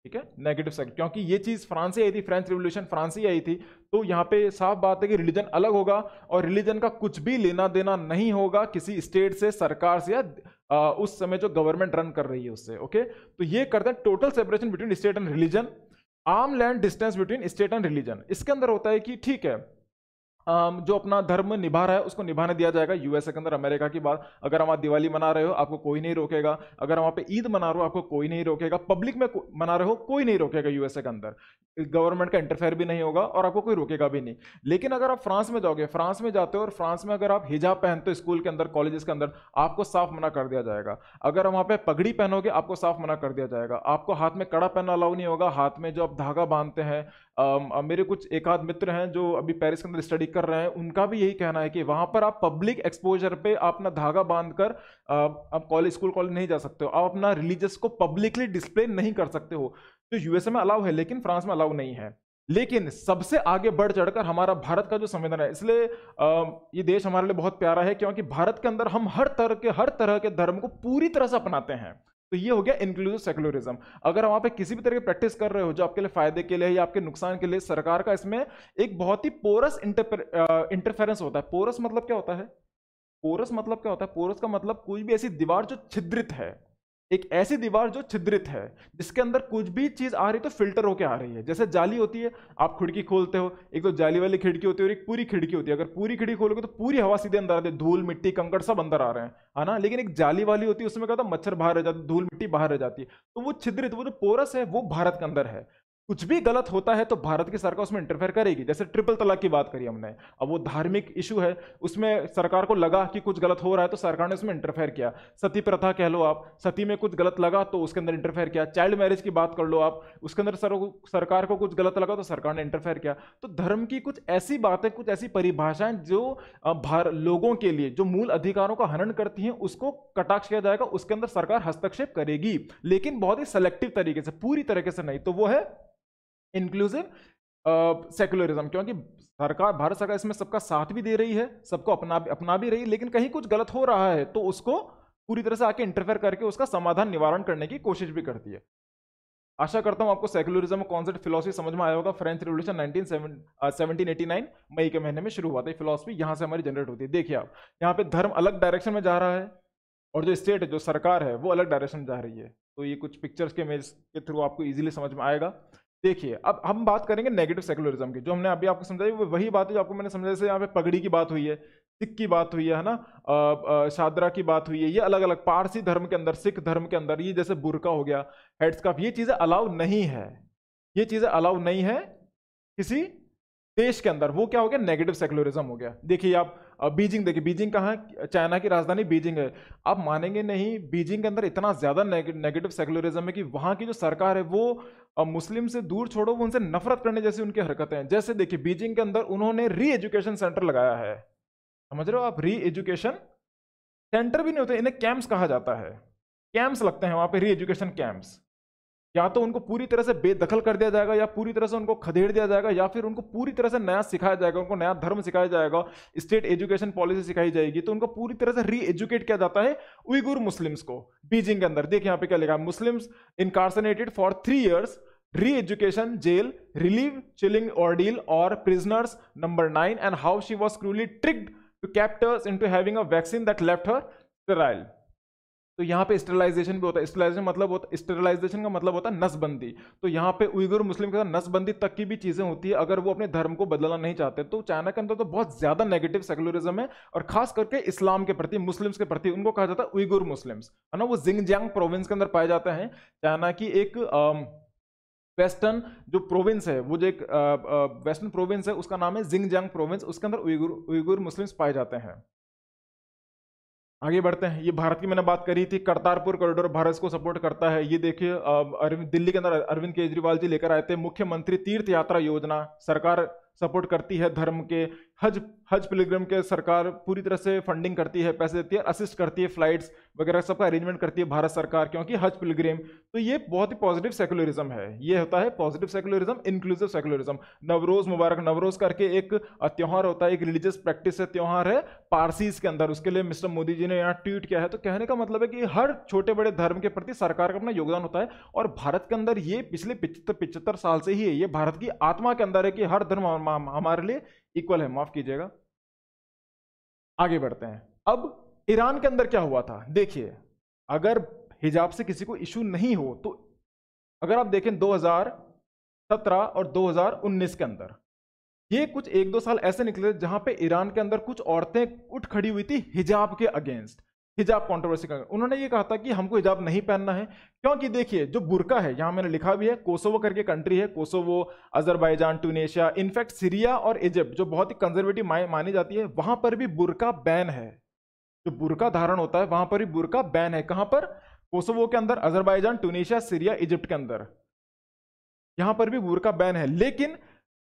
ठीक है, नेगेटिव सेक्युलर, क्योंकि ये चीज फ्रांस से आई थी, फ्रेंच रिवॉल्यूशन फ्रांस से आई थी। तो यहाँ पे साफ बात है कि रिलीजन अलग होगा, और रिलीजन का कुछ भी लेना देना नहीं होगा किसी स्टेट से, सरकार से, या उस समय जो गवर्नमेंट रन कर रही है उससे। ओके, तो ये करते हैं total separation between state and religion, arm land distance between state and religion. इसके अंदर होता है कि ठीक है, जो अपना धर्म निभा रहा है उसको निभाने दिया जाएगा। यूएसए के अंदर, अमेरिका की बात, अगर वहाँ दिवाली मना रहे हो आपको कोई नहीं रोकेगा, अगर वहाँ पे ईद मना रहे हो आपको कोई नहीं रोकेगा, पब्लिक में मना रहे हो कोई नहीं रोकेगा यूएसए के अंदर, गवर्नमेंट का इंटरफेयर भी नहीं होगा और आपको कोई रोकेगा भी नहीं। लेकिन अगर आप फ्रांस में जाओगे, फ्रांस में जाते हो और फ्रांस में अगर आप हिजाब पहनते हो स्कूल के अंदर, कॉलेजेस के अंदर, आपको साफ मना कर दिया जाएगा। अगर वहाँ पे पगड़ी पहनोगे आपको साफ मना कर दिया जाएगा। आपको हाथ में कड़ा पहनना अलाउ नहीं होगा, हाथ में जो आप धागा बांधते हैं। मेरे कुछ एक आध मित्र हैं जो अभी पेरिस के अंदर स्टडी कर रहे हैं, उनका भी यही कहना है कि वहां पर आप पब्लिक एक्सपोजर पे आप अपना धागा बांधकर आप कॉलेज, स्कूल कॉलेज नहीं जा सकते हो, आप अपना रिलीजियस को पब्लिकली डिस्प्ले नहीं कर सकते हो। तो यूएसए में अलाउ है लेकिन फ्रांस में अलाउ नहीं है। लेकिन सबसे आगे बढ़ चढ़कर हमारा भारत का जो संविधान है, इसलिए ये देश हमारे लिए बहुत प्यारा है क्योंकि भारत के अंदर हम हर तरह के धर्म को पूरी तरह से अपनाते हैं। तो ये हो गया इंक्लूसिव सेकुलरिज्म। अगर वहां पे किसी भी तरह की प्रैक्टिस कर रहे हो जो आपके लिए फायदे के लिए या आपके नुकसान के लिए, सरकार का इसमें एक बहुत ही पोरस इंटरफेरेंस होता है। पोरस मतलब क्या होता है? पोरस मतलब क्या होता है? पोरस का मतलब कोई भी ऐसी दीवार जो छिद्रित है, एक ऐसी दीवार जो छिद्रित है, जिसके अंदर कुछ भी चीज आ रही तो फिल्टर होके आ रही है। जैसे जाली होती है, आप खिड़की खोलते हो, एक तो जाली वाली खिड़की होती है और एक पूरी खिड़की होती है। अगर पूरी खिड़की खोलोगे तो पूरी हवा सीधे अंदर आती है, धूल मिट्टी कंकड़ सब अंदर आ रहे हैं, है ना। लेकिन एक जाली वाली होती है, उसमें क्या होता है, मच्छर बाहर रह जाते, धूल मिट्टी बाहर रह जाती है। तो वो छिद्रित, वो जो पोरस है वो भारत के अंदर है। कुछ भी गलत होता है तो भारत की सरकार उसमें इंटरफेयर करेगी। जैसे ट्रिपल तलाक की बात करी हमने, अब वो धार्मिक इशू है, उसमें सरकार को लगा कि कुछ गलत हो रहा है तो सरकार ने उसमें इंटरफेयर किया। सती प्रथा कह लो आप, सती में कुछ गलत लगा तो उसके अंदर इंटरफेयर किया। चाइल्ड मैरिज की बात कर लो आप, उसके अंदर सरकार को कुछ गलत लगा तो सरकार ने इंटरफेयर किया। तो धर्म की कुछ ऐसी बातें, कुछ ऐसी परिभाषाएं जो लोगों के लिए जो मूल अधिकारों का हनन करती हैं, उसको कटाक्ष किया जाएगा, उसके अंदर सरकार हस्तक्षेप करेगी, लेकिन बहुत ही सेलेक्टिव तरीके से, पूरी तरीके से नहीं। तो वो है इंक्लूसिव सेकुलरिज्म। क्योंकि सरकार, भारत सरकार इसमें सबका साथ भी दे रही है, सबको अपना भी रही है, लेकिन कहीं कुछ गलत हो रहा है तो उसको पूरी तरह से आके इंटरफेयर करके उसका समाधान, निवारण करने की कोशिश भी करती है। आशा करता हूं आपको सेकुलरिज्म कॉन्सेप्ट, फिलॉसफी समझ में आया होगा। फ्रेंच रिवॉल्यूशन 1789 मई के महीने में शुरू हुआ था। फिलॉसफी यहां से हमारी जनरेट होती है। देखिए आप, यहाँ पे धर्म अलग डायरेक्शन में जा रहा है और जो स्टेट है, जो सरकार है, वो अलग डायरेक्शन में जा रही है। तो ये कुछ पिक्चर्स के इमेज के थ्रू आपको इजीली समझ में आएगा। देखिए अब हम बात करेंगे नेगेटिव सेकुलरिज्म की। जो हमने अभी आपको समझाई वो वही बात है जो आपको मैंने समझाया। जैसे यहाँ पे पगड़ी की बात हुई है, सिख की बात हुई है ना, शादरा की बात हुई है, ये अलग अलग पारसी धर्म के अंदर, सिख धर्म के अंदर, ये जैसे बुर्का हो गया, हेडस्कार्फ, ये चीजें अलाउ नहीं है। ये चीजें अलाउ नहीं है किसी देश के अंदर। वो क्या हो गया? नेगेटिव सेकुलरिज्म हो गया। देखिए आप बीजिंग, देखिए बीजिंग कहाँ है? चाइना की राजधानी बीजिंग है। आप मानेंगे नहीं, बीजिंग के अंदर इतना ज्यादा नेगेटिव सेकुलरिज्म है कि वहां की जो सरकार है वो मुस्लिम से दूर छोड़ो, वो उनसे नफरत करने जैसी उनकी हरकतें हैं। जैसे देखिए बीजिंग के अंदर उन्होंने री एजुकेशन सेंटर लगाया है, समझ रहे हो आप? री एजुकेशन सेंटर भी नहीं होते, इन्हें कैंप्स कहा जाता है। कैंप्स लगते हैं वहां पे, री एजुकेशन कैंप्स। या तो उनको पूरी तरह से बेदखल कर दिया जाएगा, या पूरी तरह से उनको खदेड़ दिया जाएगा, या फिर उनको पूरी तरह से नया सिखाया जाएगा, उनको नया धर्म सिखाया जाएगा, स्टेट एजुकेशन पॉलिसी सिखाई जाएगी। तो उनको पूरी तरह से री एजुकेट किया जाता है उइगुर मुस्लिम्स को बीजिंग के अंदर। देखिए यहाँ पे क्या लिखा है, Muslims incarcerated for 3 years, re education, jail, relive, chilling ordeal और prisoners number 9, and how she was cruelly tricked to captors into having a vaccine that left her sterile. तो यहाँ पे स्टेरिलाइजेशन भी होता है। स्टेरिलाइजेशन का मतलब होता है नसबंदी। तो यहाँ पे उइगुर मुस्लिम के साथ नसबंदी तक की भी चीजें होती है अगर वो अपने धर्म को बदलना नहीं चाहते। तो चाइना के अंदर तो बहुत ज्यादा नेगेटिव सेकुलरिज्म है, और खास करके इस्लाम के प्रति, मुस्लिम्स के प्रति। उनको कहा जाता है उइगुर मुस्लिम्स, है ना। वो जिंगजियांग प्रोविंस के अंदर पाए जाते हैं। चाइना की एक वेस्टर्न जो प्रोविंस है, वो जो एक वेस्टर्न प्रोविंस है, उसका नाम है जिंगजियांग प्रोविंस। उसके अंदर उइगुर मुस्लिम्स पाए जाते हैं। आगे बढ़ते हैं। ये भारत की मैंने बात करी थी, करतारपुर कॉरिडोर भारत को सपोर्ट करता है। ये देखिए दिल्ली के अंदर अरविंद केजरीवाल जी लेकर आए थे मुख्यमंत्री तीर्थ यात्रा योजना। सरकार सपोर्ट करती है धर्म के। हज पिलग्रिम के सरकार पूरी तरह से फंडिंग करती है, पैसे देती है, असिस्ट करती है, फ्लाइट्स वगैरह सबका अरेंजमेंट करती है भारत सरकार, क्योंकि हज पिलग्रिम। तो ये बहुत ही पॉजिटिव सेकुलरिज्म है। ये होता है positive secularism, inclusive secularism. Navroz मुबारक, नवरोज करके एक त्योहार होता है, एक रिलीजियस प्रैक्टिस है, त्योहार है पारसीज के अंदर। उसके लिए मिस्टर मोदी जी ने यहाँ ट्वीट किया है। तो कहने का मतलब है कि हर छोटे बड़े धर्म के प्रति सरकार का अपना योगदान होता है, और भारत के अंदर ये पिछले 75 साल से ही है। ये भारत की आत्मा के अंदर है कि हर धर्म हमारे लिए इक्वल है। माफ कीजिएगा, आगे बढ़ते हैं। अब ईरान के अंदर क्या हुआ था, देखिए। अगर हिजाब से किसी को इशू नहीं हो तो, अगर आप देखें 2017 और 2019 के अंदर, ये कुछ 1-2 साल ऐसे निकले जहां पे ईरान के अंदर कुछ औरतें उठ खड़ी हुई थी हिजाब के अगेंस्ट, हिजाब कंट्रोवर्सी का। उन्होंने ये कहा था कि हमको हिजाब नहीं पहनना है, क्योंकि देखिए जो बुर्का है, यहां मैंने लिखा भी है, कोसोवो करके कंट्री है, Kosovo, Azerbaijan, Tunisia, in fact Syria और इजिप्ट जो बहुत ही कंजर्वेटिव मानी जाती है, वहां पर भी बुर्का बैन है। जो बुर्का धारण होता है वहां पर भी बुर्का बैन है। कहां पर? कोसोवो के अंदर, अजरबैजान, ट्यूनेशिया, सीरिया, इजिप्ट के अंदर, यहां पर भी बुर्का बैन है। लेकिन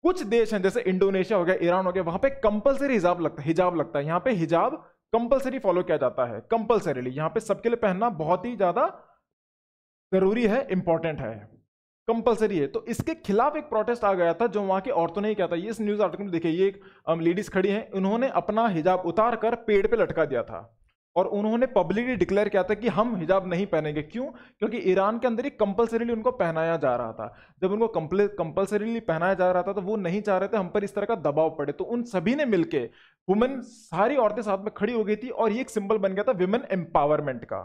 कुछ देश हैं जैसे इंडोनेशिया हो गया, ईरान हो गया, वहां पे कंपलसरी हिजाब लगता है। यहां पे हिजाब कंपलसरी फॉलो किया जाता है, कंपलसरीली। यहां पे सबके लिए पहनना बहुत ही ज्यादा जरूरी है, इंपॉर्टेंट है, कंपलसरी है। तो इसके खिलाफ एक प्रोटेस्ट आ गया था जो वहां की औरतों ने ही किया था। ये इस न्यूज आर्टिकल में देखिए, ये एक लेडीज खड़ी हैं, उन्होंने अपना हिजाब उतार कर पेड़ पे लटका दिया था और उन्होंने पब्लिकली डिक्लेयर किया था कि हम हिजाब नहीं पहनेंगे। क्यों? क्योंकि ईरान के अंदर ही कंपलसरीली उनको पहनाया जा रहा था। जब उनको कंपलसरीली पहनाया जा रहा था तो वो नहीं चाह रहे थे हम पर इस तरह का दबाव पड़े। तो उन सभी ने मिलकर, वुमेन, सारी औरतें साथ में खड़ी हो गई थी और ये एक सिंबल बन गया था विमेन एम्पावरमेंट का,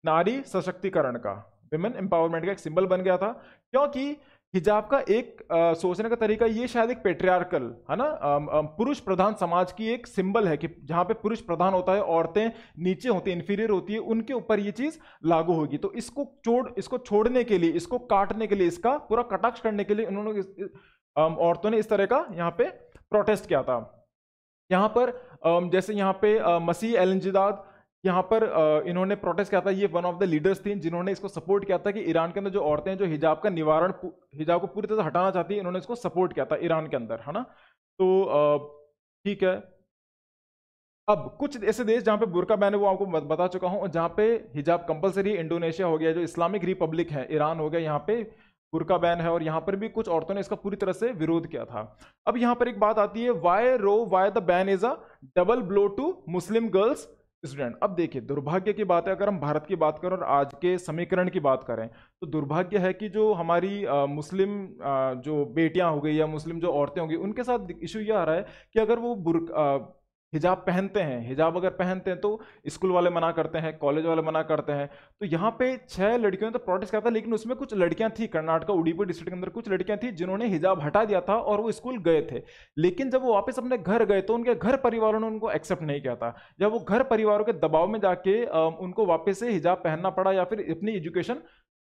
नारी सशक्तिकरण का, विमेन एम्पावरमेंट का एक सिंबल बन गया था। क्योंकि हिजाब का एक सोचने का तरीका, ये शायद एक पेट्रियार्कल है ना, पुरुष प्रधान समाज की एक सिंबल है कि जहां पे पुरुष प्रधान होता है, औरतें नीचे होती है, इंफीरियर होती है, उनके ऊपर ये चीज लागू होगी। तो इसको छोड़ने के लिए, इसको काटने के लिए, इसका पूरा कटाक्ष करने के लिए उन्होंने औरतों ने इस तरह का यहाँ पे प्रोटेस्ट किया था। यहाँ पर जैसे यहाँ पे मसीह एलंजिदाद, यहाँ पर इन्होंने प्रोटेस्ट किया था। ये वन ऑफ द लीडर्स थी जिन्होंने इसको सपोर्ट किया था कि ईरान के अंदर जो औरतें हैं जो हिजाब का निवारण, हिजाब को पूरी तरह से हटाना चाहती है, इन्होंने इसको सपोर्ट किया था ईरान के अंदर, है ना। तो ठीक है। अब कुछ ऐसे देश जहां पे बुर्का बैन है वो आपको बता चुका हूं, और जहां पे हिजाब कंपलसरी, इंडोनेशिया हो गया, जो इस्लामिक रिपब्लिक है, ईरान हो गया, यहाँ पे बुर्का बैन है और यहाँ पर भी कुछ औरतों ने इसका पूरी तरह से विरोध किया था। अब यहाँ पर एक बात आती है, why the ban is a double blow to Muslim girls student. अब देखिए, दुर्भाग्य की बात है, अगर हम भारत की बात करें और आज के समीकरण की बात करें, तो दुर्भाग्य है कि जो हमारी मुस्लिम जो बेटियां हो गई या मुस्लिम जो औरतें होंगी, उनके साथ इशू ये आ रहा है कि अगर वो हिजाब पहनते हैं, हिजाब अगर पहनते हैं तो स्कूल वाले मना करते हैं, कॉलेज वाले मना करते हैं। तो यहाँ पे 6 लड़कियों ने तो प्रोटेस्ट किया था, लेकिन उसमें कुछ लड़कियां थी, कर्नाटक उड़ीपुर डिस्ट्रिक्ट के अंदर कुछ लड़कियां थी जिन्होंने हिजाब हटा दिया था और वो स्कूल गए थे। लेकिन जब वो वापस अपने घर गए तो उनके घर परिवारों ने उनको एक्सेप्ट नहीं किया था। जब वो घर परिवारों के दबाव में जाके उनको वापस से हिजाब पहनना पड़ा या फिर अपनी एजुकेशन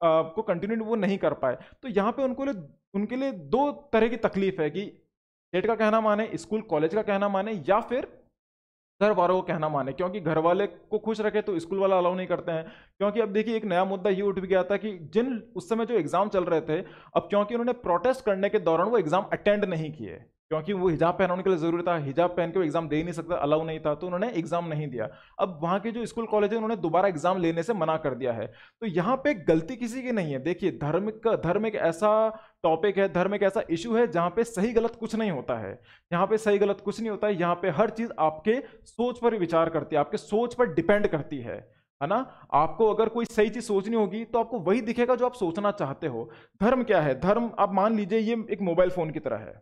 को कंटिन्यू वो नहीं कर पाए। तो यहाँ पे उनके लिए 2 तरह की तकलीफ है कि स्टेट का कहना माने, स्कूल कॉलेज का कहना माने, या फिर घर वालों को कहना माने। क्योंकि घर वाले को खुश रखे तो स्कूल वाला अलाउ नहीं करते हैं। क्योंकि अब देखिए, एक नया मुद्दा ये उठ भी गया था कि जिन उस समय जो एग्जाम चल रहे थे, अब क्योंकि उन्होंने प्रोटेस्ट करने के दौरान वो एग्जाम अटेंड नहीं किए, क्योंकि वो हिजाब पहनाने के लिए जरूरी था, हिजाब पहन के वो एग्जाम दे ही नहीं सकता, अलाउ नहीं था, तो उन्होंने एग्जाम नहीं दिया। अब वहां के जो स्कूल कॉलेज है उन्होंने दोबारा एग्जाम लेने से मना कर दिया है। तो यहाँ पे गलती किसी की नहीं है। देखिए, धर्म एक ऐसा टॉपिक है, धर्म एक ऐसा इशू है जहां पे सही गलत कुछ नहीं होता है। यहाँ पे सही गलत कुछ नहीं होता है। यहाँ पे हर चीज आपके सोच पर विचार करती है, आपके सोच पर डिपेंड करती है ना। आपको अगर कोई सही चीज सोचनी होगी तो आपको वही दिखेगा जो आप सोचना चाहते हो। धर्म क्या है? धर्म, आप मान लीजिए ये एक मोबाइल फोन की तरह है।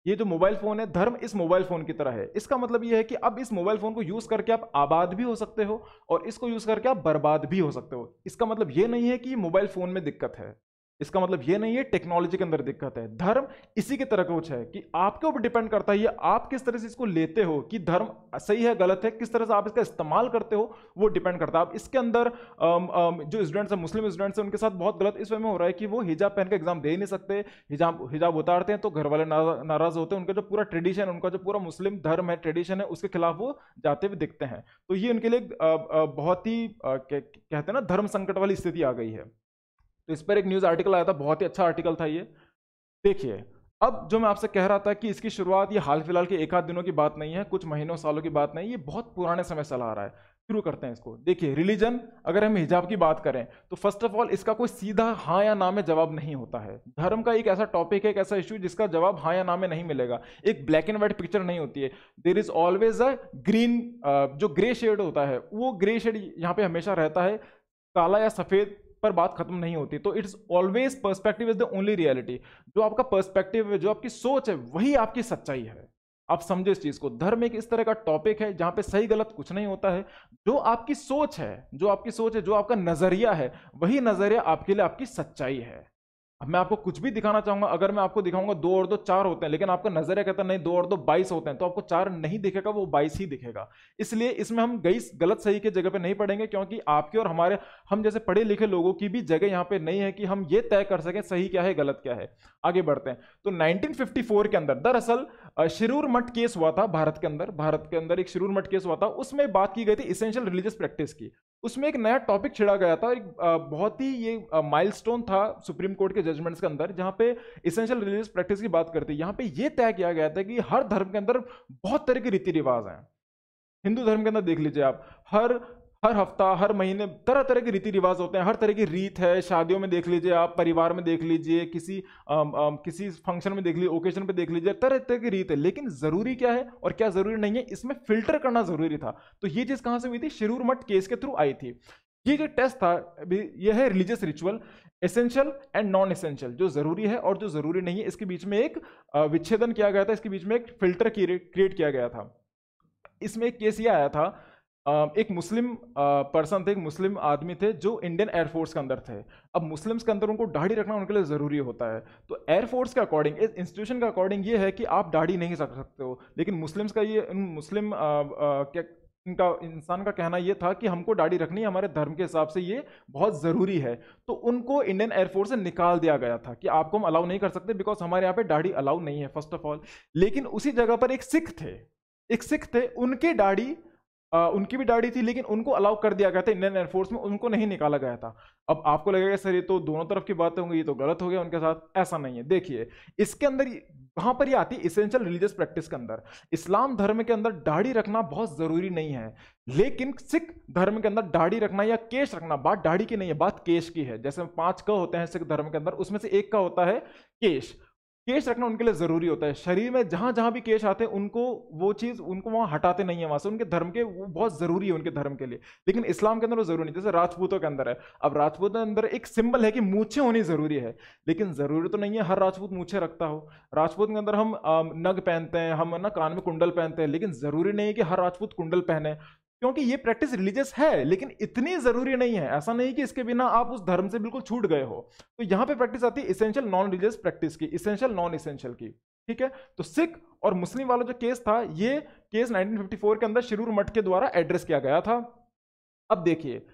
ये जो मोबाइल फोन है, धर्म इस मोबाइल फोन की तरह है। इसका मतलब ये है कि अब इस मोबाइल फोन को यूज करके आप आबाद भी हो सकते हो और इसको यूज करके आप बर्बाद भी हो सकते हो। इसका मतलब ये नहीं है कि मोबाइल फोन में दिक्कत है, इसका मतलब ये नहीं है टेक्नोलॉजी के अंदर दिक्कत है। धर्म इसी की तरह कुछ है कि आपके ऊपर डिपेंड करता है, ये आप किस तरह से इसको लेते हो, कि धर्म सही है गलत है, किस तरह से आप इसका इस्तेमाल करते हो, वो डिपेंड करता है। आप इसके अंदर जो स्टूडेंट्स हैं, मुस्लिम स्टूडेंट्स हैं, उनके साथ बहुत गलत इस वे में हो रहा है कि वो हिजाब पहन के एग्जाम दे ही नहीं सकते। हिजाब उतारते हैं तो घर वाले नाराज होते हैं। उनका जो पूरा ट्रेडिशन, उनका जो पूरा मुस्लिम धर्म है, ट्रेडिशन है, उसके खिलाफ वो जाते हुए दिखते हैं। तो ये उनके लिए बहुत ही कहते हैं ना, धर्म संकट वाली स्थिति आ गई है। तो इस पर एक न्यूज आर्टिकल आया था, बहुत ही अच्छा आर्टिकल था ये। देखिए, अब जो मैं आपसे कह रहा था कि इसकी शुरुआत ये हाल फिलहाल के एक आध दिनों की बात नहीं है, कुछ महीनों सालों की बात नहीं, ये बहुत पुराने समय से चला आ रहा है। शुरू करते हैं इसको। देखिए, रिलीजन, अगर हम हिजाब की बात करें तो फर्स्ट ऑफ ऑल इसका कोई सीधा हाँ या ना में जवाब नहीं होता है। धर्म का एक ऐसा टॉपिक है, एक ऐसा इशू जिसका जवाब हाँ या ना में नहीं मिलेगा। एक ब्लैक एंड व्हाइट पिक्चर नहीं होती है। There is always a green, जो ग्रे शेड होता है, वो ग्रे शेड यहाँ पे हमेशा रहता है। काला या सफेद पर बात खत्म नहीं होती। तो it's always perspective is the only reality. जो आपका पर्सपेक्टिव है, जो आपकी सोच है, वही आपकी सच्चाई है। आप समझे इस चीज को। धर्म एक इस तरह का टॉपिक है जहां पे सही गलत कुछ नहीं होता है। जो आपकी सोच है, जो आपका नजरिया है, वही नजरिया आपके लिए आपकी सच्चाई है। अब मैं आपको कुछ भी दिखाना चाहूंगा, अगर मैं आपको दिखाऊंगा 2 और 2 4 होते हैं, लेकिन आपका नजरिया कहता है नहीं 2 और 2 22 होते हैं, तो आपको 4 नहीं दिखेगा, वो 22 ही दिखेगा। इसलिए इसमें हम गई गलत सही की जगह पे नहीं पढ़ेंगे, क्योंकि आपके और हमारे, हम जैसे पढ़े लिखे लोगों की भी जगह यहाँ पे नहीं है कि हम ये तय कर सकें सही क्या है गलत क्या है। आगे बढ़ते हैं। तो 1954 के अंदर दरअसल शिरूर मठ केस हुआ था भारत के अंदर, भारत के अंदर एक शिरूर मठ केस हुआ था। उसमें बात की गई थी इसेंशियल रिलीजियस प्रैक्टिस की। उसमें एक नया टॉपिक छिड़ा गया था, एक बहुत ही ये माइलस्टोन था सुप्रीम कोर्ट के जजमेंट्स के अंदर, जहां पे इसेंशियल रिलीजियस प्रैक्टिस की बात करती है। यहां पे ये तय किया गया था कि हर धर्म के अंदर बहुत तरह के रीति रिवाज हैं। हिंदू धर्म के अंदर देख लीजिए आप, हर हर हफ्ता हर महीने तरह तरह के रीति रिवाज होते हैं, हर तरह की रीत है। शादियों में देख लीजिए आप, परिवार में देख लीजिए, किसी फंक्शन में देख लीजिए, ओकेजन पे देख लीजिए, तरह तरह की रीत है। लेकिन जरूरी क्या है और क्या जरूरी नहीं है, इसमें फिल्टर करना जरूरी था। तो ये चीज कहां से हुई थी, शिरूर मठ केस के थ्रू आई थी। ये जो टेस्ट था, ये है religious ritual essential and non essential, जो जरूरी है और जो जरूरी नहीं है, इसके बीच में एक विच्छेदन किया गया था, इसके बीच में एक फिल्टर क्रिएट किया गया था। इसमें एक केस ये आया था, एक मुस्लिम पर्सन थे, एक मुस्लिम आदमी थे जो इंडियन एयरफोर्स के अंदर थे। अब मुस्लिम्स के अंदर उनको दाढ़ी रखना उनके लिए ज़रूरी होता है। तो एयरफोर्स के अकॉर्डिंग, इस इंस्टीट्यूशन के अकॉर्डिंग ये है कि आप दाढ़ी नहीं रख सकते हो। लेकिन मुस्लिम्स का ये, मुस्लिम क्या इनका इंसान का कहना ये था कि हमको दाढ़ी रखनी है, हमारे धर्म के हिसाब से ये बहुत ज़रूरी है। तो उनको इंडियन एयरफोर्स से निकाल दिया गया था कि आपको हम अलाउ नहीं कर सकते, बिकॉज हमारे यहाँ पे दाढ़ी अलाउ नहीं है फर्स्ट ऑफ ऑल। लेकिन उसी जगह पर एक सिख थे, एक सिख थे, उनकी दाढ़ी, उनकी भी दाढ़ी थी, लेकिन उनको अलाउ कर दिया गया था इंडियन एयरफोर्स में, उनको नहीं निकाला गया था। अब आपको लगेगा सर ये तो दोनों तरफ की बातें होंगी, ये तो गलत हो गया उनके साथ। ऐसा नहीं है। देखिए इसके अंदर वहां पर ये आती है इसेंशियल रिलीजियस प्रैक्टिस के अंदर। इस्लाम धर्म के अंदर दाढ़ी रखना बहुत जरूरी नहीं है, लेकिन सिख धर्म के अंदर दाढ़ी रखना या केश रखना, बात दाढ़ी की नहीं है, बात केश की है। जैसे 5 क होते हैं सिख धर्म के अंदर, उसमें से एक का होता है केश। केश रखना उनके लिए जरूरी होता है। शरीर में जहां जहां भी केश आते हैं उनको वो चीज, उनको वहां हटाते नहीं है वहां से, उनके धर्म के, वो बहुत जरूरी है उनके धर्म के लिए। लेकिन इस्लाम के अंदर वो जरूरी नहीं। जैसे राजपूतों के अंदर है, अब राजपूतों के अंदर एक सिंबल है कि मूछें होनी जरूरी है, लेकिन जरूरी तो नहीं है हर राजपूत मूछें रखता हो। राजपूत के अंदर हम नग पहनते हैं, हम ना कान में कुंडल पहनते हैं, लेकिन जरूरी नहीं है कि हर राजपूत कुंडल पहने, क्योंकि ये प्रैक्टिस रिलीजियस है लेकिन इतनी जरूरी नहीं है। ऐसा नहीं कि इसके बिना आप उस धर्म से बिल्कुल छूट गए हो। तो यहां पे प्रैक्टिस आती है इसेंशियल नॉन रिलीजियस प्रैक्टिस की, इसेंशियल नॉन इसेंशियल की। ठीक है, तो सिख और मुस्लिम वाला जो केस था, ये केस 1954 के अंदर शिरूर मठ के द्वारा एड्रेस किया गया था। अब देखिए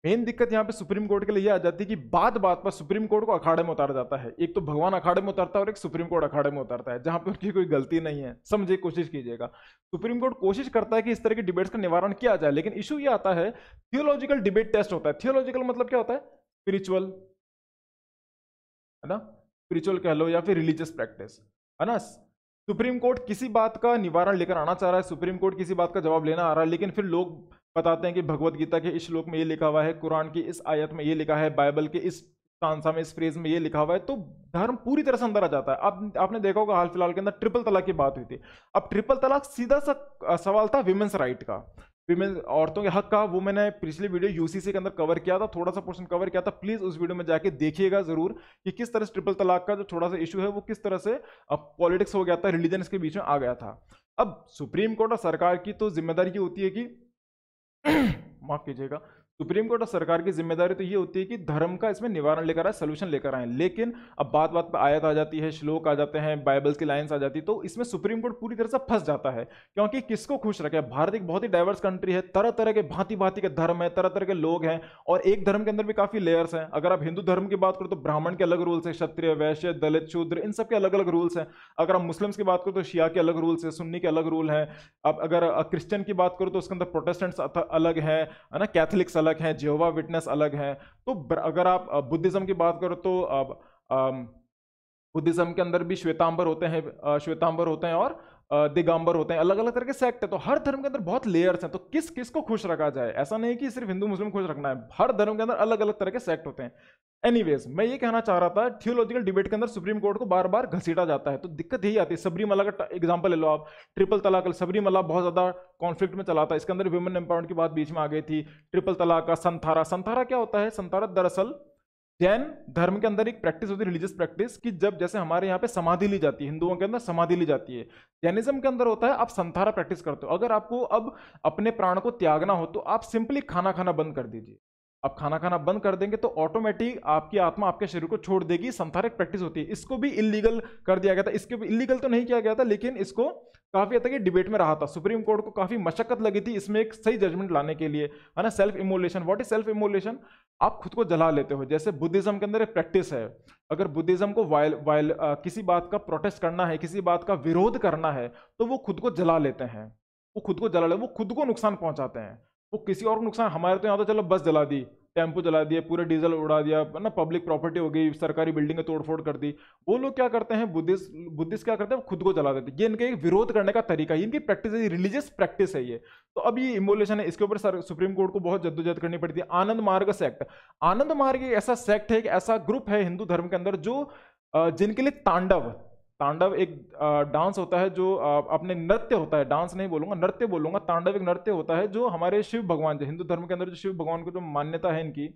मेन दिक्कत यहाँ पे सुप्रीम कोर्ट के लिए ये आ जाती है कि बात बात पर सुप्रीम कोर्ट को अखाड़े में उतारा जाता है। एक तो भगवान अखाड़े में उतरता है और एक सुप्रीम कोर्ट अखाड़े में उतरता है, जहां पे उनकी कोई गलती नहीं है। समझे, कोशिश कीजिएगा। सुप्रीम कोर्ट कोशिश करता है कि इस तरह की डिबेट्स का निवारण किया जाए, लेकिन इशू ये आता है, थियोलॉजिकल डिबेट टेस्ट होता है। थियोलॉजिकल मतलब क्या होता है, स्पिरिचुअल, है ना, स्पिरिचुअल कह लो या फिर रिलीजियस प्रैक्टिस, है ना। सुप्रीम कोर्ट किसी बात का निवारण लेकर आना चाह रहा है, सुप्रीम कोर्ट किसी बात का जवाब लेना आ रहा है, लेकिन फिर लोग बताते हैं कि भगवत गीता के इस श्लोक में ये लिखा हुआ है, कुरान की इस आयत में ये लिखा है, बाइबल के इस स्टांसा में, इस फ्रेज में ये लिखा हुआ है, तो धर्म पूरी तरह से अंदर आ जाता है। अब आपने देखा होगा हाल फिलहाल के अंदर ट्रिपल तलाक की बात हुई थी। अब ट्रिपल तलाक सीधा सा सवाल था विमेंस राइट का, विमेन, औरतों के हक का। वो मैंने पिछली वीडियो यूसीसी के अंदर कवर किया था, थोड़ा सा पोर्शन कवर किया था। प्लीज उस वीडियो में जाके देखिएगा जरूर कि किस तरह से ट्रिपल तलाक का जो थोड़ा सा इशू है वो किस तरह से अब पॉलिटिक्स हो गया था, रिलीजन के बीच में आ गया था। अब सुप्रीम कोर्ट और सरकार की तो जिम्मेदारी ये होती है कि माफ कीजिएगा, सुप्रीम कोर्ट और सरकार की जिम्मेदारी तो ये होती है कि धर्म का इसमें निवारण लेकर आए, सोल्यूशन लेकर आए। लेकिन अब बात बात पे आयत आ जाती है, श्लोक आ जाते हैं, बाइबल्स की लाइंस आ जाती है, तो इसमें सुप्रीम कोर्ट पूरी तरह से फंस जाता है। क्योंकि किसको खुश रखे, भारत एक बहुत ही डाइवर्स कंट्री है, तरह तरह के भांति भांति के धर्म है, तरह तरह के लोग हैं, और एक धर्म के अंदर भी काफी लेयर्स हैं। अगर आप हिंदू धर्म की बात करो तो ब्राह्मण के अलग रूल्स है, क्षत्रिय, वैश्य, दलित, शूद्र, इन सबके अलग अलग रूल्स हैं। अगर आप मुस्लिम्स की बात करो तो शिया के अलग रूल्स है, सुन्नी के अलग रूल हैं। अब अगर क्रिश्चियन की बात करो तो उसके अंदर प्रोटेस्टेंट्स अलग है ना, कैथलिक्स अलग हैं, जेहोवा विटनेस अलग है। तो अगर आप बुद्धिज्म की बात करो तो बुद्धिज्म के अंदर भी श्वेतांबर होते हैं, श्वेतांबर होते हैं और दिगंबर होते हैं, अलग अलग तरह के सेक्ट है। तो हर धर्म के अंदर बहुत लेयर्स हैं, तो किस किस को खुश रखा जाए, ऐसा नहीं कि सिर्फ हिंदू मुस्लिम खुश रखना है, हर धर्म के अंदर अलग अलग तरह के सेक्ट होते हैं। एनीवेज, मैं ये कहना चाह रहा था, थियोलॉजिकल डिबेट के अंदर सुप्रीम कोर्ट को बार बार घसीटा जाता है। तो दिक्कत यही आती है। सबरीमला का एग्जांपल ले लो आप, ट्रिपल तलाक, सबरीमला बहुत ज्यादा कॉन्फ्लिक्ट में चला था, इसके अंदर वुमेन एम्पावरमेंट की बात बीच में आ गई थी। ट्रिपल तलाक का संथारा, संथारा क्या होता है, संथारा दरअसल जैन धर्म के अंदर एक प्रैक्टिस होती है, रिलीजियस प्रैक्टिस, कि जब जैसे हमारे यहाँ पे समाधि ली जाती है, हिंदुओं के अंदर समाधि ली जाती है, जैनिज्म के अंदर होता है आप संथारा प्रैक्टिस करते हो। अगर आपको अब अपने प्राण को त्यागना हो तो आप सिंपली खाना खाना बंद कर दीजिए, आप खाना खाना बंद कर देंगे तो ऑटोमेटिक आपकी आत्मा आपके शरीर को छोड़ देगी। संसारिक प्रैक्टिस होती है, इसको भी इलीगल कर दिया गया था। इसके भी इलीगल तो नहीं किया गया था, लेकिन इसको काफी हद तक ये डिबेट में रहा था। सुप्रीम कोर्ट को काफी मशक्कत लगी थी इसमें एक सही जजमेंट लाने के लिए, है ना। Self immolation, what is self immolation? आप खुद को जला लेते हो। जैसे बुद्धिज्म के अंदर एक प्रैक्टिस है, अगर बुद्धिज्म को किसी बात का प्रोटेस्ट करना है, किसी बात का विरोध करना है, तो वो खुद को जला लेते हैं। वो खुद को जला ले, वो खुद को नुकसान पहुंचाते हैं। वो किसी और को नुकसान, हमारे तो यहाँ तो चलो बस जला दी, टेम्पो जला दिया, पूरे डीजल उड़ा दिया, ना पब्लिक प्रॉपर्टी हो गई, सरकारी बिल्डिंग तोड़फोड़ कर दी। वो लोग क्या करते हैं, बुद्धिस्ट क्या करते हैं, वो खुद को जला देते हैं। ये इनका एक विरोध करने का तरीका है, इनकी प्रैक्टिस है, रिलीजियस प्रैक्टिस है ये। तो अब ये इमोलेशन है, इसके ऊपर सुप्रीम कोर्ट को बहुत जद्दोजहद करनी पड़ती है। आनंद मार्ग सेक्ट, आनंद मार्ग एक ऐसा सेक्ट है, एक ऐसा ग्रुप है हिंदू धर्म के अंदर जो जिनके लिए तांडव, तांडव एक डांस होता है, जो अपने नृत्य होता है, डांस नहीं बोलूंगा, नृत्य बोलूंगा। तांडव एक नृत्य होता है जो हमारे शिव भगवान, जो हिंदू धर्म के अंदर जो शिव भगवान को जो मान्यता है इनकी,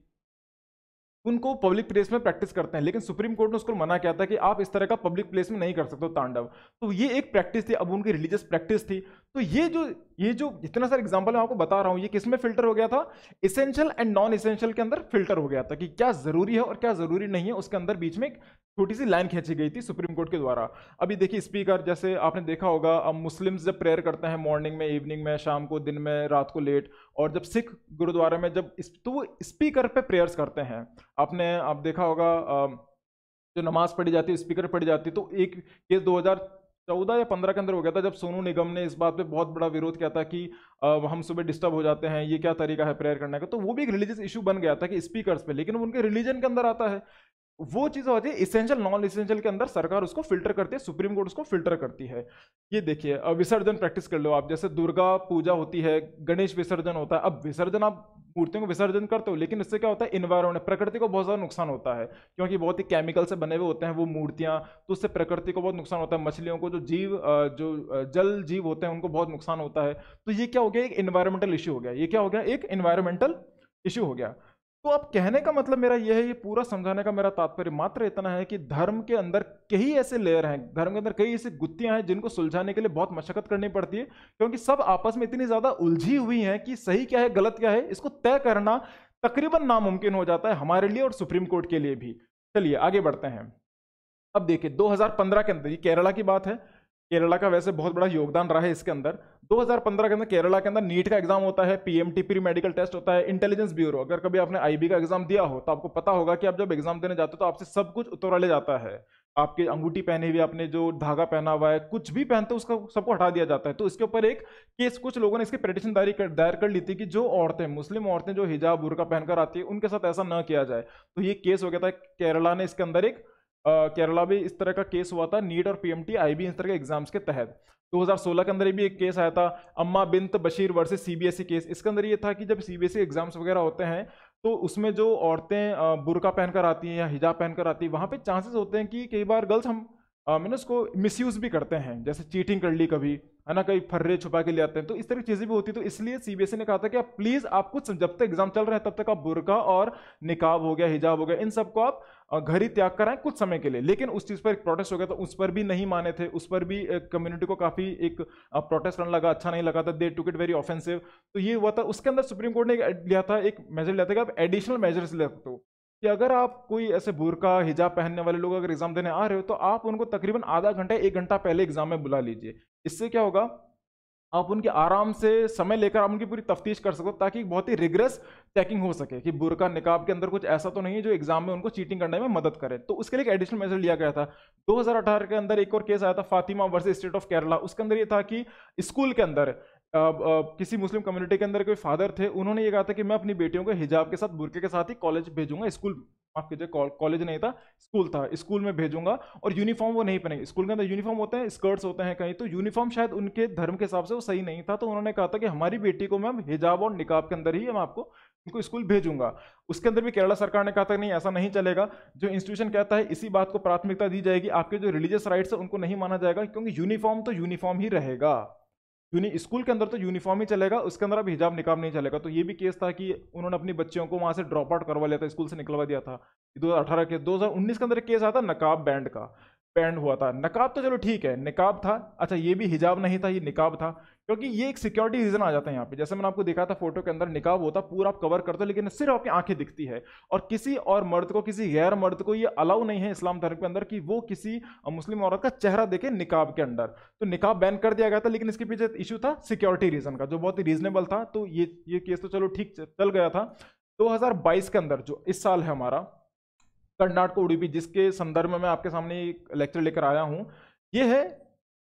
उनको पब्लिक प्लेस में प्रैक्टिस करते हैं। लेकिन सुप्रीम कोर्ट ने उसको मना किया था कि आप इस तरह का पब्लिक प्लेस में नहीं कर सकते हो तांडव। तो ये एक प्रैक्टिस थी, अब उनकी रिलीजियस प्रैक्टिस थी। तो ये जो इतना सारा एग्जांपल मैं आपको बता रहा हूं, ये किस में फिल्टर हो गया था? इसेंशियल एंड नॉन इसेंशियल के अंदर फिल्टर हो गया था कि क्या जरूरी है और क्या जरूरी नहीं है। उसके अंदर बीच में एक छोटी सी लाइन खींची गई थी सुप्रीम कोर्ट के द्वारा। अभी देखिए स्पीकर, जैसे आपने देखा होगा, अब मुस्लिम्स जब प्रेयर करते हैं मॉर्निंग में, इवनिंग में, शाम को, दिन में, रात को लेट, और जब सिख गुरुद्वारा में तो वो स्पीकर पे प्रेयर्स करते हैं। आपने आप देखा होगा, जो नमाज पढ़ी जाती है स्पीकर पढ़ी जाती है। तो एक केस 2014 या 15 के अंदर हो गया था, जब सोनू निगम ने इस बात पे बहुत बड़ा विरोध किया था कि हम सुबह डिस्टर्ब हो जाते हैं, ये क्या तरीका है प्रेयर करने का। तो वो भी एक रिलीजियस इशू बन गया था कि स्पीकर्स पे, लेकिन वो उनके रिलीजन के अंदर आता है। वो चीज होती है इसेंशियल नॉन इसेंशियल के अंदर, सरकार उसको फिल्टर करती है, सुप्रीम कोर्ट उसको फिल्टर करती है। ये देखिए, अब विसर्जन प्रैक्टिस कर लो आप, जैसे दुर्गा पूजा होती है, गणेश विसर्जन होता है। अब विसर्जन, आप मूर्तियों को विसर्जन करते हो, लेकिन इससे क्या होता है, इन्वायरमेंट, प्रकृति को बहुत ज्यादा नुकसान होता है, क्योंकि बहुत ही केमिकल से बने हुए होते हैं वो मूर्तियां। तो उससे प्रकृति को बहुत नुकसान होता है, मछलियों को, जो जल जीव होते हैं उनको बहुत नुकसान होता है। तो ये क्या हो गया, एक इन्वायरमेंटल इश्यू हो गया। ये क्या हो गया, एक इन्वायरमेंटल इश्यू हो गया। तो अब कहने का मतलब मेरा यह है, ये पूरा समझाने का मेरा तात्पर्य मात्र इतना है कि धर्म के अंदर कई ऐसे लेयर हैं, धर्म के अंदर कई ऐसी गुत्थियां हैं जिनको सुलझाने के लिए बहुत मशक्कत करनी पड़ती है, क्योंकि सब आपस में इतनी ज्यादा उलझी हुई हैं कि सही क्या है गलत क्या है इसको तय करना तकरीबन नामुमकिन हो जाता है हमारे लिए और सुप्रीम कोर्ट के लिए भी। चलिए आगे बढ़ते हैं। अब देखिए 2015 के अंदर, ये केरला की बात है, केरला का वैसे बहुत बड़ा योगदान रहा है इसके अंदर। 2015 के अंदर केरला के अंदर नीट का एग्जाम होता है, पीएमटी प्री मेडिकल टेस्ट होता है, इंटेलिजेंस ब्यूरो। अगर कभी आपने आईबी का एग्जाम दिया हो तो आपको पता होगा कि आप जब एग्जाम देने जाते हो तो आपसे सब कुछ उतरवा ले जाता है। आपकी अंगूठी पहनी हुई, आपने जो धागा पहना हुआ है, कुछ भी पहनते हो उसका सबको हटा दिया जाता है। तो इसके ऊपर एक केस, कुछ लोगों ने इसकी पिटीशन दायर कर ली थी कि जो औरतें, मुस्लिम औरतें जो हिजाब बुर्का पहनकर आती है, उनके साथ ऐसा न किया जाए। तो ये केस हो गया था केरला ने, इसके अंदर एक केरला भी इस तरह का केस हुआ था, नीट और पीएमटी आईबी इस तरह के एग्जाम्स के तहत। 2016 के अंदर भी एक केस आया था, अम्मा bint Bashir versus CBSE case. इसके अंदर ये था कि जब सीबीएसई एग्जाम्स वगैरह होते हैं तो उसमें जो औरतें बुर्का पहनकर आती हैं या हिजाब पहनकर आती है, वहां पे चांसेस होते हैं कि कई बार गर्ल्स, हम मैंने उसको मिसयूज भी करते हैं, जैसे चीटिंग कर ली कभी, है ना, कई फर्रे छुपा के ले आते हैं। तो इस तरह की चीजें भी होती है। तो इसलिए सीबीएसई ने कहा था कि आप प्लीज, आप कुछ, जब तक एग्जाम चल रहे हैं तब तक आप बुर्का और निकाब हो गया, हिजाब हो गया, इन सबको आप घर ही त्याग कराएं कुछ समय के लिए। लेकिन उस चीज पर एक प्रोटेस्ट हो गया, तो उस पर भी नहीं माने थे, उस पर भी कम्युनिटी को काफी एक प्रोटेस्ट करने लगा, अच्छा नहीं लगा था, दे टुक इट वेरी ऑफेंसिव। तो ये हुआ था। उसके अंदर सुप्रीम कोर्ट ने लिया था, एक मेजर लिया था कि आप एडिशनल मेजर्स ले सकते हो, कि अगर आप कोई ऐसे बुर्का हिजाब पहनने वाले लोग अगर एग्जाम देने आ रहे हो तो आप उनको तकरीबन आधा घंटा 1 घंटा पहले एग्जाम में बुला लीजिए। इससे क्या होगा, आप उनके आराम से समय लेकर आप उनकी पूरी तफ्तीश कर सको, ताकि बहुत ही रिग्रेस चेकिंग हो सके कि बुर्का निकाब के अंदर कुछ ऐसा तो नहीं है जो एग्जाम में उनको चीटिंग करने में मदद करे। तो उसके लिए एक एडिशनल मेजर लिया गया था। 2018 के अंदर एक और केस आया था, Fatima versus state of Kerala. उसके अंदर ये था कि स्कूल के अंदर किसी मुस्लिम कम्युनिटी के अंदर कोई फादर थे, उन्होंने ये कहा था कि मैं अपनी बेटियों को हिजाब के साथ, बुर्के के साथ ही कॉलेज भेजूंगा, स्कूल, माफ कीजिए, कॉलेज नहीं था, स्कूल था, स्कूल में भेजूंगा, और यूनिफॉर्म वो नहीं पहनेंगे। स्कूल के अंदर यूनिफॉर्म होते हैं, स्कर्ट्स होते हैं कहीं, तो यूनिफॉर्म शायद उनके धर्म के हिसाब से वो सही नहीं था। तो उन्होंने कहा था कि हमारी बेटी को मैं हिजाब और निकाब के अंदर ही हम आपको उनको स्कूल भेजूंगा। उसके अंदर भी केरला सरकार ने कहा था नहीं, ऐसा नहीं चलेगा, जो इंस्टीट्यूशन कहता है इसी बात को प्राथमिकता दी जाएगी, आपके जो रिलीजियस राइट्स है उनको नहीं माना जाएगा, क्योंकि यूनिफॉर्म तो यूनिफॉर्म ही रहेगा। स्कूल के अंदर तो यूनिफॉर्म ही चलेगा, उसके अंदर अब हिजाब निकाब नहीं चलेगा। तो ये भी केस था कि उन्होंने अपनी बच्चियों को वहां से ड्रॉप आउट करवा लिया था, स्कूल से निकलवा दिया था। 2018 के 2019 के अंदर एक केस आया था नकाब बैंड का। बैंड हुआ था। नकाब तो चलो ठीक है, निकाब था, अच्छा ये भी हिजाब नहीं था, ये निकाब था, क्योंकि ये एक सिक्योरिटी रीजन आ जाता है यहाँ पे। जैसे मैंने आपको दिखा था फोटो के अंदर, निकाब होता पूरा आप कवर करते हो लेकिन सिर्फ आपकी आंखें दिखती है, और किसी और मर्द को, किसी गैर मर्द को ये अलाउ नहीं है इस्लाम धर्म के अंदर कि वो किसी मुस्लिम औरत का चेहरा देखे निकाब के अंदर। तो निकाब बैन कर दिया गया था, लेकिन इसके पीछे इशू था सिक्योरिटी रीजन का, जो बहुत ही रीजनेबल था। तो ये केस तो चलो ठीक चल गया था। 2022 के अंदर, जो इस साल है हमारा, कर्नाटक उडुपी, जिसके संदर्भ में मैं आपके सामने एक लेक्चर लेकर आया हूं, ये है।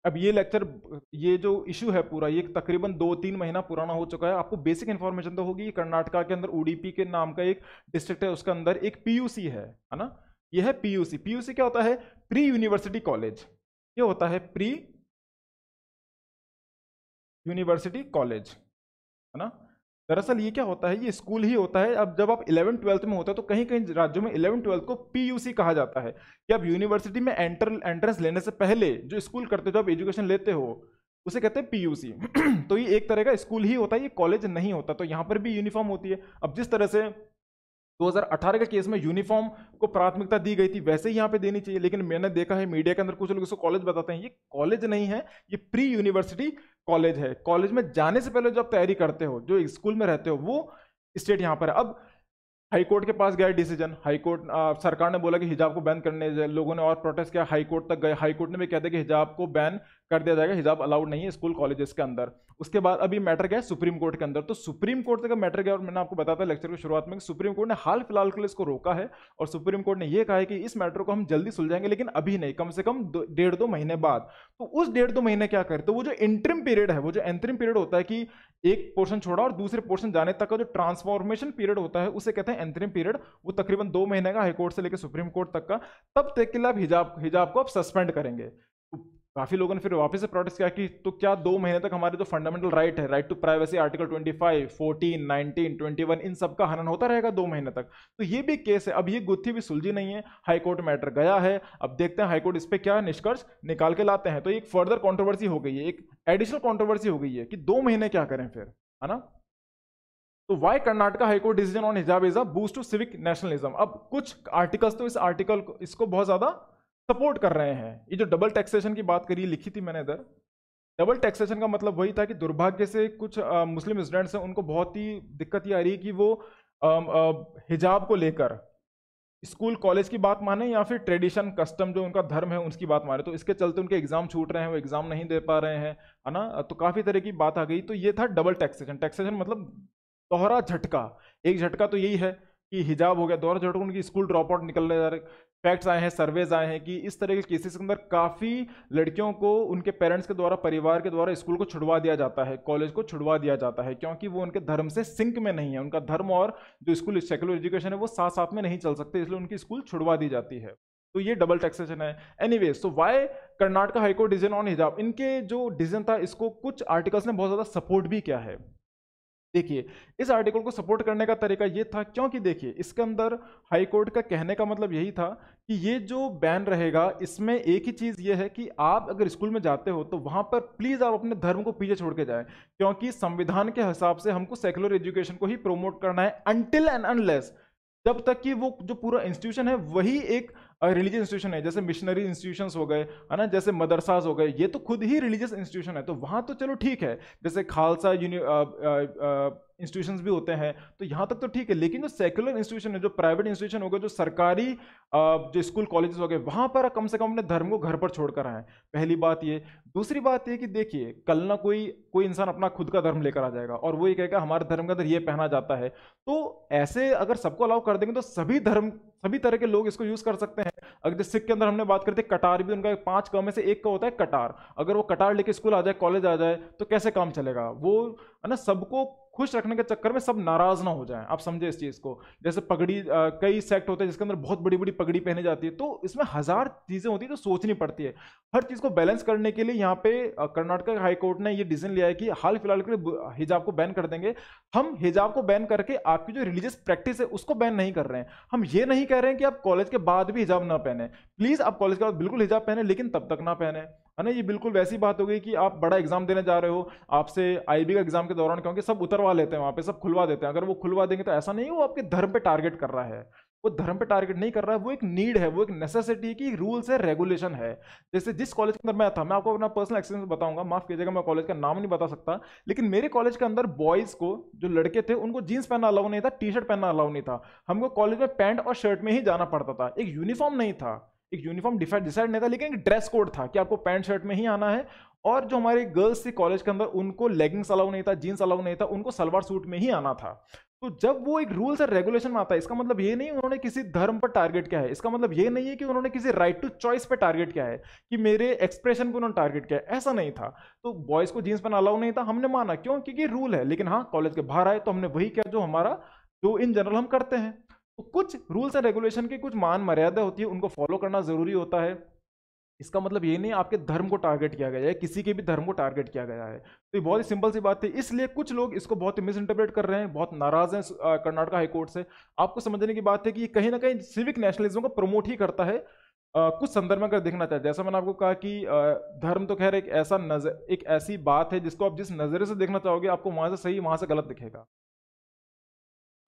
अब ये लेक्चर, ये जो इशू है पूरा, ये तकरीबन 2-3 महीना पुराना हो चुका है। आपको बेसिक इन्फॉर्मेशन तो होगी, कर्नाटका के अंदर उडुपी के नाम का एक डिस्ट्रिक्ट है, उसके अंदर एक पीयूसी है ना। ये है पीयूसी। पीयूसी क्या होता है? Pre university college. ये होता है प्री यूनिवर्सिटी कॉलेज, है ना। दरअसल ये क्या होता है, ये स्कूल ही होता है। अब जब आप 11th-12th में होते हो तो कहीं कहीं राज्यों में 11th-12th को पीयूसी कहा जाता है, कि आप यूनिवर्सिटी में एंट्रेंस लेने से पहले जो स्कूल करते हो, जो आप एजुकेशन लेते हो, उसे कहते हैं पीयूसी। तो ये एक तरह का स्कूल ही होता है, ये कॉलेज नहीं होता। तो यहाँ पर भी यूनिफॉर्म होती है। अब जिस तरह से 2018 के केस में यूनिफॉर्म को प्राथमिकता दी गई थी, वैसे ही यहाँ पे देनी चाहिए। लेकिन मैंने देखा है मीडिया के अंदर कुछ लोग इसको कॉलेज बताते हैं, ये कॉलेज नहीं है, ये प्री यूनिवर्सिटी कॉलेज है। कॉलेज में जाने से पहले जो आप तैयारी करते हो, जो स्कूल में रहते हो, वो स्टेट यहाँ पर है। अब हाईकोर्ट के पास गया डिसीजन, हाईकोर्ट सरकार ने बोला कि हिजाब को बैन करने, लोगों ने और प्रोटेस्ट किया, हाईकोर्ट तक गए, हाईकोर्ट ने भी कह दिया कि हिजाब को बैन कर दिया जाएगा, हिजाब अलाउड नहीं है स्कूल कॉलेजेस के अंदर। उसके बाद अभी मैटर गया सुप्रीम कोर्ट के अंदर। तो सुप्रीम कोर्ट तक मैटर गया, और मैंने आपको बताया था लेक्चर की शुरुआत में कि सुप्रीम कोर्ट ने हाल फिलहाल के लिए इसको रोका है, और सुप्रीम कोर्ट ने यह कहा है कि इस मैटर को हम जल्दी सुलझाएंगे, लेकिन अभी नहीं, कम से कम 1.5-2 महीने बाद। तो उस 1.5-2 महीने क्या करें, तो वो जो इंटरिम पीरियड है, वो जो इंटरिम पीरियड होता है कि एक पोर्शन छोड़ा और दूसरे पोर्शन जाने तक का जो ट्रांसफॉर्मेशन पीरियड होता है, उसे कहते हैं इंटरिम पीरियड। वो तकरीबन 2 महीने का, हाईकोर्ट से लेकर सुप्रीम कोर्ट तक का। तब तक के लिए आप हिजाब को आप सस्पेंड करेंगे। तो काफी लोगों ने फिर वापस से प्रोटेस्ट किया कि तो क्या 2 महीने तक हमारे जो फंडामेंटल राइट है, राइट टू प्राइवेसी, आर्टिकल 25, 14, 19, 21, इन सब का हनन होता रहेगा 2 महीने तक। तो ये भी केस है। अब ये गुत्थी भी सुलझी नहीं है, हाईकोर्ट मैटर गया है, अब देखते हैं हाईकोर्ट इस पर क्या निष्कर्ष निकाल के लाते हैं। तो एक फर्दर कॉन्ट्रोवर्सी हो गई है, एक एडिशनल कॉन्ट्रोवर्सी हो गई है कि 2 महीने क्या करें फिर, है ना। तो why Karnataka high court decision on hijab is a boost to civic nationalism. अब कुछ आर्टिकल्स तो इस आर्टिकल को, इसको बहुत ज्यादा सपोर्ट कर रहे हैं। ये जो डबल टैक्सेशन की बात करी, लिखी थी मैंने इधर। डबल टैक्सेशन का मतलब वही था कि दुर्भाग्य से कुछ मुस्लिम स्टूडेंट्स हैं, उनको बहुत ही दिक्कत ये आ रही है कि वो हिजाब को लेकर स्कूल कॉलेज की बात माने या फिर ट्रेडिशन कस्टम जो उनका धर्म है उसकी बात माने। तो इसके चलते उनके एग्जाम छूट रहे हैं, वो एग्जाम नहीं दे पा रहे हैं, है ना। तो काफी तरह की बात आ गई। तो ये था डबल टैक्सेशन। टैक्सेशन मतलब दोहरा झटका। एक झटका तो यही है कि हिजाब हो गया, दोहरा झटका उनकी स्कूल ड्रॉप आउट निकलने जा रहे। फैक्ट्स आए हैं, सर्वेज आए हैं कि इस तरह के केसेस के अंदर काफी लड़कियों को उनके पेरेंट्स के द्वारा, परिवार के द्वारा स्कूल को छुड़वा दिया जाता है, कॉलेज को छुड़वा दिया जाता है, क्योंकि वो उनके धर्म से सिंक में नहीं है। उनका धर्म और जो स्कूल सेकुलर एजुकेशन है वो साथ साथ में नहीं चल सकते, इसलिए उनकी स्कूल छुड़वा दी जाती है। तो ये डबल टैक्सेशन है। एनीवेज, तो why Karnataka high court decision on hijab, इनके जो डिसीजन था इसको कुछ आर्टिकल्स ने बहुत ज्यादा सपोर्ट भी किया है। देखिए, इस आर्टिकल को सपोर्ट करने का तरीका ये था, क्योंकि देखिए इसके अंदर हाई कोर्ट का कहने का मतलब यही था कि ये जो बैन रहेगा, इसमें एक ही चीज ये है कि आप अगर स्कूल में जाते हो तो वहां पर प्लीज आप अपने धर्म को पीछे छोड़ के जाएं, क्योंकि संविधान के हिसाब से हमको सेकुलर एजुकेशन को ही प्रमोट करना है, अनटिल एंड अनलेस, जब तक कि वो जो पूरा इंस्टीट्यूशन है वही एक रिलीजियस इंस्टीट्यूशन है। जैसे मिशनरी इंस्टीट्यूशंस हो गए, है ना, जैसे मदरसाज हो गए, ये तो खुद ही रिलीजियस इंस्टीट्यूशन है, तो वहां तो चलो ठीक है। जैसे खालसा इंस्टीट्यूशंस भी होते हैं, तो यहाँ तक तो ठीक है। लेकिन जो सेकुलर इंस्टीट्यूशन है, जो प्राइवेट इंस्टीट्यूशन हो गए, जो सरकारी जो स्कूल कॉलेजेस हो गए, वहां पर कम से कम अपने धर्म को घर पर छोड़कर आए। पहली बात ये। दूसरी बात ये कि देखिए, कल ना कोई इंसान अपना खुद का धर्म लेकर आ जाएगा और वो ये कहेगा हमारे धर्म के अंदर ये पहना जाता है। तो ऐसे अगर सबको अलाउ कर देंगे तो सभी तरह के लोग इसको यूज कर सकते हैं। अगर सिख के अंदर हमने बात करते, कटार भी उनका 5 क में से एक का होता है कटार। अगर वो कटार लेके स्कूल आ जाए, कॉलेज आ जाए, तो कैसे काम चलेगा? वो, है ना, सबको खुश रखने के चक्कर में सब नाराज ना हो जाएं। आप समझे इस चीज को। जैसे पगड़ी, कई सेक्ट होते हैं जिसके अंदर बहुत बड़ी बड़ी पगड़ी पहनी जाती है, तो इसमें हजार चीजें होती है, तो सोचनी पड़ती है। हर चीज को बैलेंस करने के लिए यहाँ पे कर्नाटक हाई कोर्ट ने ये डिसीजन लिया है कि हाल फिलहाल के लिए हिजाब को बैन कर देंगे। हम हिजाब को बैन करके आपकी जो रिलीजियस प्रैक्टिस है उसको बैन नहीं कर रहे हैं। हम ये नहीं कह रहे हैं कि आप कॉलेज के बाद भी हिजाब ना पहने। प्लीज आप कॉलेज के बाद बिल्कुल हिजाब पहने, लेकिन तब तक ना पहने, है ना। ये बिल्कुल वैसी बात हो गई कि आप बड़ा एग्जाम देने जा रहे हो, आपसे आईबी का एग्जाम के दौरान, क्योंकि सब उतरवा लेते हैं वहां पे, सब खुलवा देते हैं, अगर वो खुलवा देंगे तो ऐसा नहीं वो आपके धर्म पे टारगेट कर रहा है। वो धर्म पे टारगेट नहीं कर रहा है, वो एक नीड है, वो एक नेसेसिटी की रूल्स है, रेगुलेशन है। जैसे जिस कॉलेज के अंदर मैं था, मैं आपको अपना पर्सनल एक्सपीरियंस बताऊंगा, माफ कीजिएगा मैं कॉलेज का नाम नहीं बता सकता, लेकिन मेरे कॉलेज के अंदर बॉयज को, जो लड़के थे, उनको जीन्स पहनना अलाउ नहीं था, टी शर्ट पहनना अलाउ नहीं था। हमको कॉलेज में पैंट और शर्ट में ही जाना पड़ता था। एक यूनिफॉर्म नहीं था, एक यूनिफॉर्म डिसाइड नहीं था, लेकिन एक ड्रेस कोड था कि आपको पैंट शर्ट में ही आना है। और जो हमारी गर्ल्स थी कॉलेज के अंदर, उनको लेगिंग्स अलाउ नहीं था, जीन्स अलाउ नहीं था, उनको सलवार सूट में ही आना था। तो जब वो एक रूल्स और रेगुलेशन में आता है, इसका मतलब ये नहीं उन्होंने किसी धर्म पर टारगेट किया है, इसका मतलब ये नहीं है कि उन्होंने किसी राइट टू चॉइस पर टारगेट किया है, कि मेरे एक्सप्रेशन को उन्होंने टारगेट किया है, ऐसा नहीं था। तो बॉयज को जींस पहनना अलाउ नहीं था, हमने माना, क्यों? क्योंकि रूल है। लेकिन हाँ, कॉलेज के बाहर आए तो हमने वही किया जो हमारा, जो इन जनरल हम करते हैं। तो कुछ रूल्स एंड रेगुलेशन की कुछ मान मर्यादा होती है, उनको फॉलो करना जरूरी होता है। इसका मतलब ये नहीं आपके धर्म को टारगेट किया गया है, किसी के भी धर्म को टारगेट किया गया है। तो ये बहुत ही सिंपल सी बात है। इसलिए कुछ लोग इसको बहुत ही मिस इंटरप्रेट कर रहे हैं, बहुत नाराज हैं कर्नाटक हाई कोर्ट से। आपको समझने की बात है कि ये कहीं ना कहीं सिविक नेशनलिज्म को प्रमोट ही करता है। कुछ संदर्भ में अगर देखना चाहे, जैसा मैंने आपको कहा कि धर्म तो खैर एक ऐसा नजर, एक ऐसी बात है जिसको आप जिस नजरे से देखना चाहोगे, आपको वहां से सही वहां से गलत दिखेगा।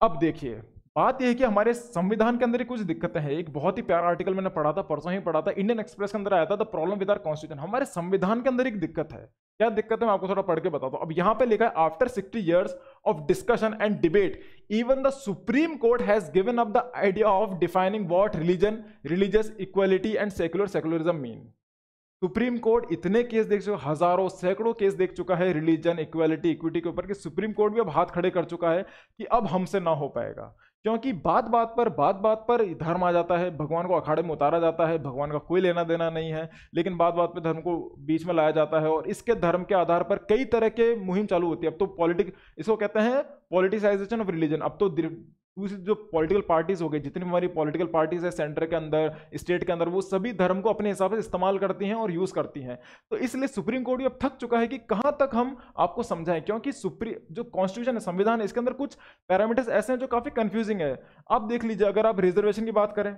अब देखिए, बात यह है कि हमारे संविधान के अंदर ही कुछ दिक्कतें हैं। एक बहुत ही प्यारा आर्टिकल मैंने पढ़ा था, परसों ही पढ़ा था, इंडियन एक्सप्रेस के अंदर आया था, the problem with our constitution. हमारे संविधान के अंदर एक दिक्कत है। क्या दिक्कत है, मैं आपको थोड़ा पढ़ के बताता हूं। अब यहां पे लिखा है, after 60 years of discussion and debate, even the supreme court has given up the idea of defining what religion, religious equality and secularism mean. Supreme court इतने केस देख चुका, हजारों सैकड़ों केस देख चुका है रिलीजन, इक्वालिटी, इक्विटी के ऊपर, कि सुप्रीम कोर्ट भी अब हाथ खड़े कर चुका है कि अब हमसे ना हो पाएगा। क्योंकि बात बात पर धर्म आ जाता है, भगवान को अखाड़े में उतारा जाता है, भगवान का कोई लेना देना नहीं है, लेकिन बात बात पे धर्म को बीच में लाया जाता है, और इसके धर्म के आधार पर कई तरह के मुहिम चालू होती है। अब तो इसको कहते हैं पॉलिटिसाइजेशन ऑफ रिलीजन। अब तो दूसरी जो पॉलिटिकल पार्टीज हो गई, जितनी हमारी पॉलिटिकल पार्टीज है सेंटर के अंदर, स्टेट के अंदर, वो सभी धर्म को अपने हिसाब से इस्तेमाल करती हैं और यूज करती हैं। तो इसलिए सुप्रीम कोर्ट भी अब थक चुका है कि कहां तक हम आपको समझाएं, क्योंकि जो कॉन्स्टिट्यूशन है, संविधान है, इसके अंदर कुछ पैरामीटर्स ऐसे हैं जो काफी कंफ्यूजिंग है। आप देख लीजिए, अगर आप रिजर्वेशन की बात करें,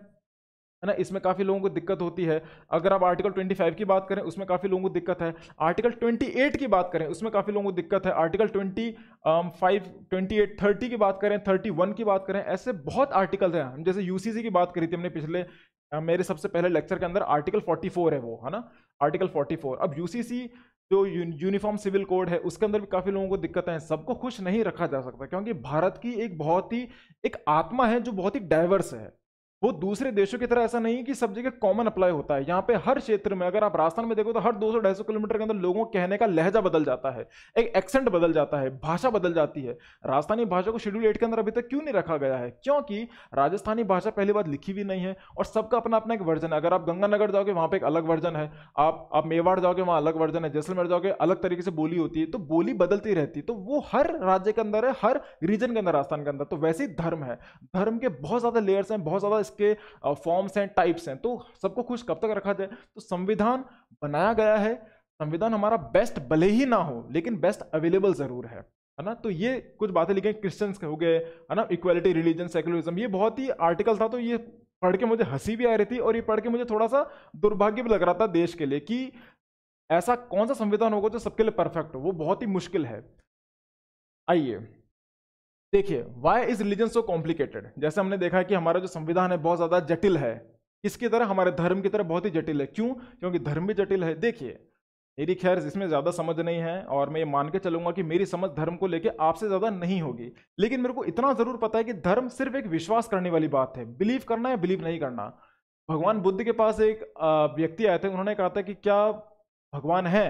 है ना, इसमें काफी लोगों को दिक्कत होती है। अगर आप आर्टिकल 25 की बात करें, उसमें काफी लोगों को दिक्कत है। आर्टिकल 28 की बात करें, उसमें काफी लोगों को दिक्कत है। आर्टिकल 25, 28, 30 की बात करें, 31 की बात करें, ऐसे बहुत आर्टिकल हैं। हम जैसे यूसीसी की बात करी थी हमने पिछले मेरे सबसे पहले लेक्चर के अंदर, आर्टिकल 44 है वो, है ना, आर्टिकल 44। अब यूसीसी जो यूनिफॉर्म सिविल कोड है, उसके अंदर भी काफी लोगों को दिक्कतें हैं। सबको खुश नहीं रखा जा सकता, क्योंकि भारत की एक बहुत ही एक आत्मा है जो बहुत ही डाइवर्स है। वो दूसरे देशों की तरह ऐसा नहीं है कि सब जगह कॉमन अप्लाई होता है। यहाँ पे हर क्षेत्र में, अगर आप राजस्थान में देखो तो हर 200-250 किलोमीटर के अंदर लोगों को कहने का लहजा बदल जाता है, एक एक्सेंट बदल जाता है, भाषा बदल जाती है। राजस्थानी भाषा को शेड्यूल 8 के अंदर अभी तक क्यों नहीं रखा गया है? क्योंकि राजस्थानी भाषा पहली बात लिखी भी नहीं है, और सबका अपना अपना एक वर्जन है। अगर आप गंगानगर जाओगे, वहां पर एक अलग वर्जन है। आप मेवाड़ जाओगे, वहां अलग वर्जन है। जैसलमेर जाओगे, अलग तरीके से बोली होती है। तो बोली बदलती रहती है, तो वो हर राज्य के अंदर है, हर रीजन के अंदर, राजस्थान के अंदर। तो वैसे ही धर्म है, धर्म के बहुत ज्यादा लेयर्स हैं, बहुत ज्यादा इसके फॉर्म्स हैं, टाइप्स हैं। तो सबको खुश कब तक रखा जाए? तो संविधान बनाया गया है, संविधान हमारा बेस्ट भले ही ना हो, लेकिन बेस्ट अवेलेबल जरूर है ना। तो ये कुछ बातें लिखी, क्रिश्चियंस हो गए, है ना, इक्वालिटी, रिलीजन, सेक्युलरिज्म, ये बहुत ही आर्टिकल था। तो ये पढ़ के मुझे हंसी भी आ रही थी, और ये पढ़ के मुझे थोड़ा सा दुर्भाग्य भी लग रहा था देश के लिए, कि ऐसा कौन सा संविधान होगा जो सबके लिए परफेक्ट हो। वो बहुत ही मुश्किल है। आइए देखिए, why is religion so complicated. जैसे हमने देखा कि हमारा जो संविधान है बहुत ज्यादा जटिल है, किसकी तरह? हमारे धर्म की तरह बहुत ही जटिल है। क्यों? क्योंकि धर्म भी जटिल है। देखिए, मेरी खैर इसमें ज्यादा समझ नहीं है, और मैं ये मान के चलूंगा कि मेरी समझ धर्म को लेके आपसे ज्यादा नहीं होगी, लेकिन मेरे को इतना जरूर पता है कि धर्म सिर्फ एक विश्वास करने वाली बात है, बिलीव करना है, बिलीव नहीं करना। भगवान बुद्ध के पास एक व्यक्ति आए थे, उन्होंने कहा था कि क्या भगवान है?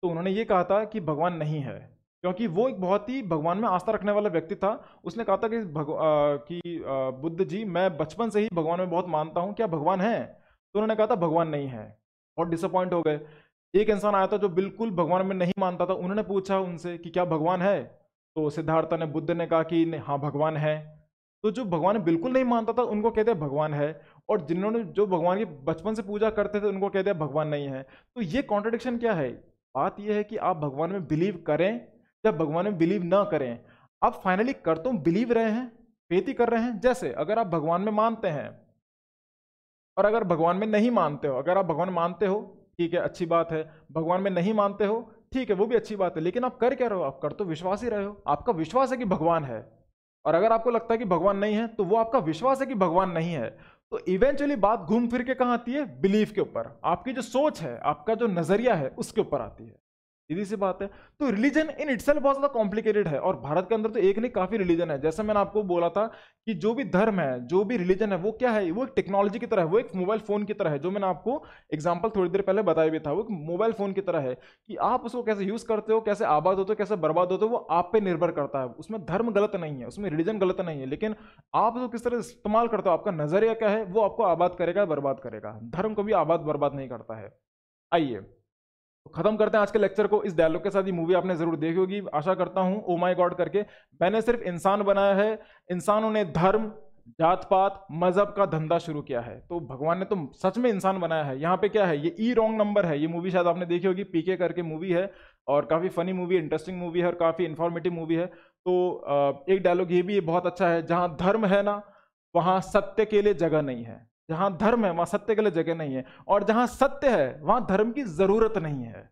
तो उन्होंने ये कहा था कि भगवान नहीं है, क्योंकि वो एक बहुत ही भगवान में आस्था रखने वाला व्यक्ति था। उसने कहा था कि बुद्ध जी, मैं बचपन से ही भगवान में बहुत मानता हूँ, क्या भगवान है? तो उन्होंने कहा था भगवान नहीं है। बहुत डिसअपॉइंट हो गए। एक इंसान आया था जो बिल्कुल भगवान में नहीं मानता था, उन्होंने पूछा उनसे कि क्या भगवान है? तो सिद्धार्थ ने, बुद्ध ने कहा कि हाँ भगवान है। तो जो भगवान बिल्कुल नहीं मानता था उनको कहते हैं भगवान है, और जिन्होंने जो भगवान की बचपन से पूजा करते थे उनको कहते हैं भगवान नहीं है। तो ये कॉन्ट्रडिक्शन क्या है? बात यह है कि आप भगवान में बिलीव करें या भगवान में बिलीव ना करें, आप फाइनली कर तो बिलीव रहे हैं, फेथ ही कर रहे हैं। जैसे अगर आप भगवान में मानते हैं और अगर भगवान में नहीं मानते हो, अगर आप भगवान में मानते हो ठीक है, अच्छी बात है, भगवान में नहीं मानते हो ठीक है, वो भी अच्छी बात है, लेकिन आप कर क्या रहे हो? आप कर तो विश्वास ही रहे हो। आपका विश्वास है कि भगवान है, और अगर आपको लगता है कि भगवान नहीं है तो वो आपका विश्वास है कि भगवान नहीं है। तो इवेंचुअली बात घूम फिर के कहाँ आती है? बिलीफ के ऊपर। आपकी जो सोच है, आपका जो नजरिया है, उसके ऊपर आती है। सीधी सी बात है। तो रिलीजन इन इटसेल्फ बहुत ज्यादा कॉम्प्लिकेटेड है, और भारत के अंदर तो एक नहीं, काफी रिलीजन है। जैसे मैंने आपको बोला था कि जो भी धर्म है, जो भी रिलीजन है, वो क्या है? वो एक टेक्नोलॉजी की तरह है, वो एक मोबाइल फोन की तरह है। जो मैंने आपको एग्जांपल थोड़ी देर पहले बताया भी था, वो एक मोबाइल फोन की तरह है कि आप उसको कैसे यूज करते हो, कैसे आबाद होते हो, कैसे बर्बाद होते हो, वो आप पे निर्भर करता है। उसमें धर्म गलत नहीं है, उसमें रिलीजन गलत नहीं है, लेकिन आप उसको किस तरह इस्तेमाल करते हो, आपका नजरिया क्या है, वो आपको आबाद करेगा, बर्बाद करेगा। धर्म को भी आबाद बर्बाद नहीं करता है। आइए तो खत्म करते हैं आज के लेक्चर को इस डायलॉग के साथ। ये मूवी आपने जरूर देखी होगी, आशा करता हूं। ओ माय गॉड करके, मैंने सिर्फ इंसान बनाया है, इंसानों ने धर्म, जात पात, मजहब का धंधा शुरू किया है। तो भगवान ने तो सच में इंसान बनाया है। यहाँ पे क्या है? ये ई रॉन्ग नंबर है। ये मूवी शायद आपने देखी होगी, पीके करके मूवी है, और काफी फनी मूवी, इंटरेस्टिंग मूवी है, और काफी इंफॉर्मेटिव मूवी है। तो एक डायलॉग ये भी बहुत अच्छा है, जहां धर्म है ना, वहां सत्य के लिए जगह नहीं है। जहां धर्म है वहां सत्य के लिए जगह नहीं है, और जहां सत्य है वहां धर्म की जरूरत नहीं है।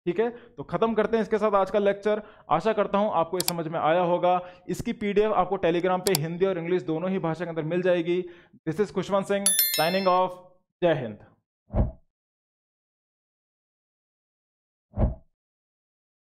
ठीक है, तो खत्म करते हैं इसके साथ आज का लेक्चर। आशा करता हूं आपको ये समझ में आया होगा। इसकी पीडीएफ आपको टेलीग्राम पे हिंदी और इंग्लिश दोनों ही भाषा के अंदर मिल जाएगी। This is Khushwant Singh signing off. जय हिंद।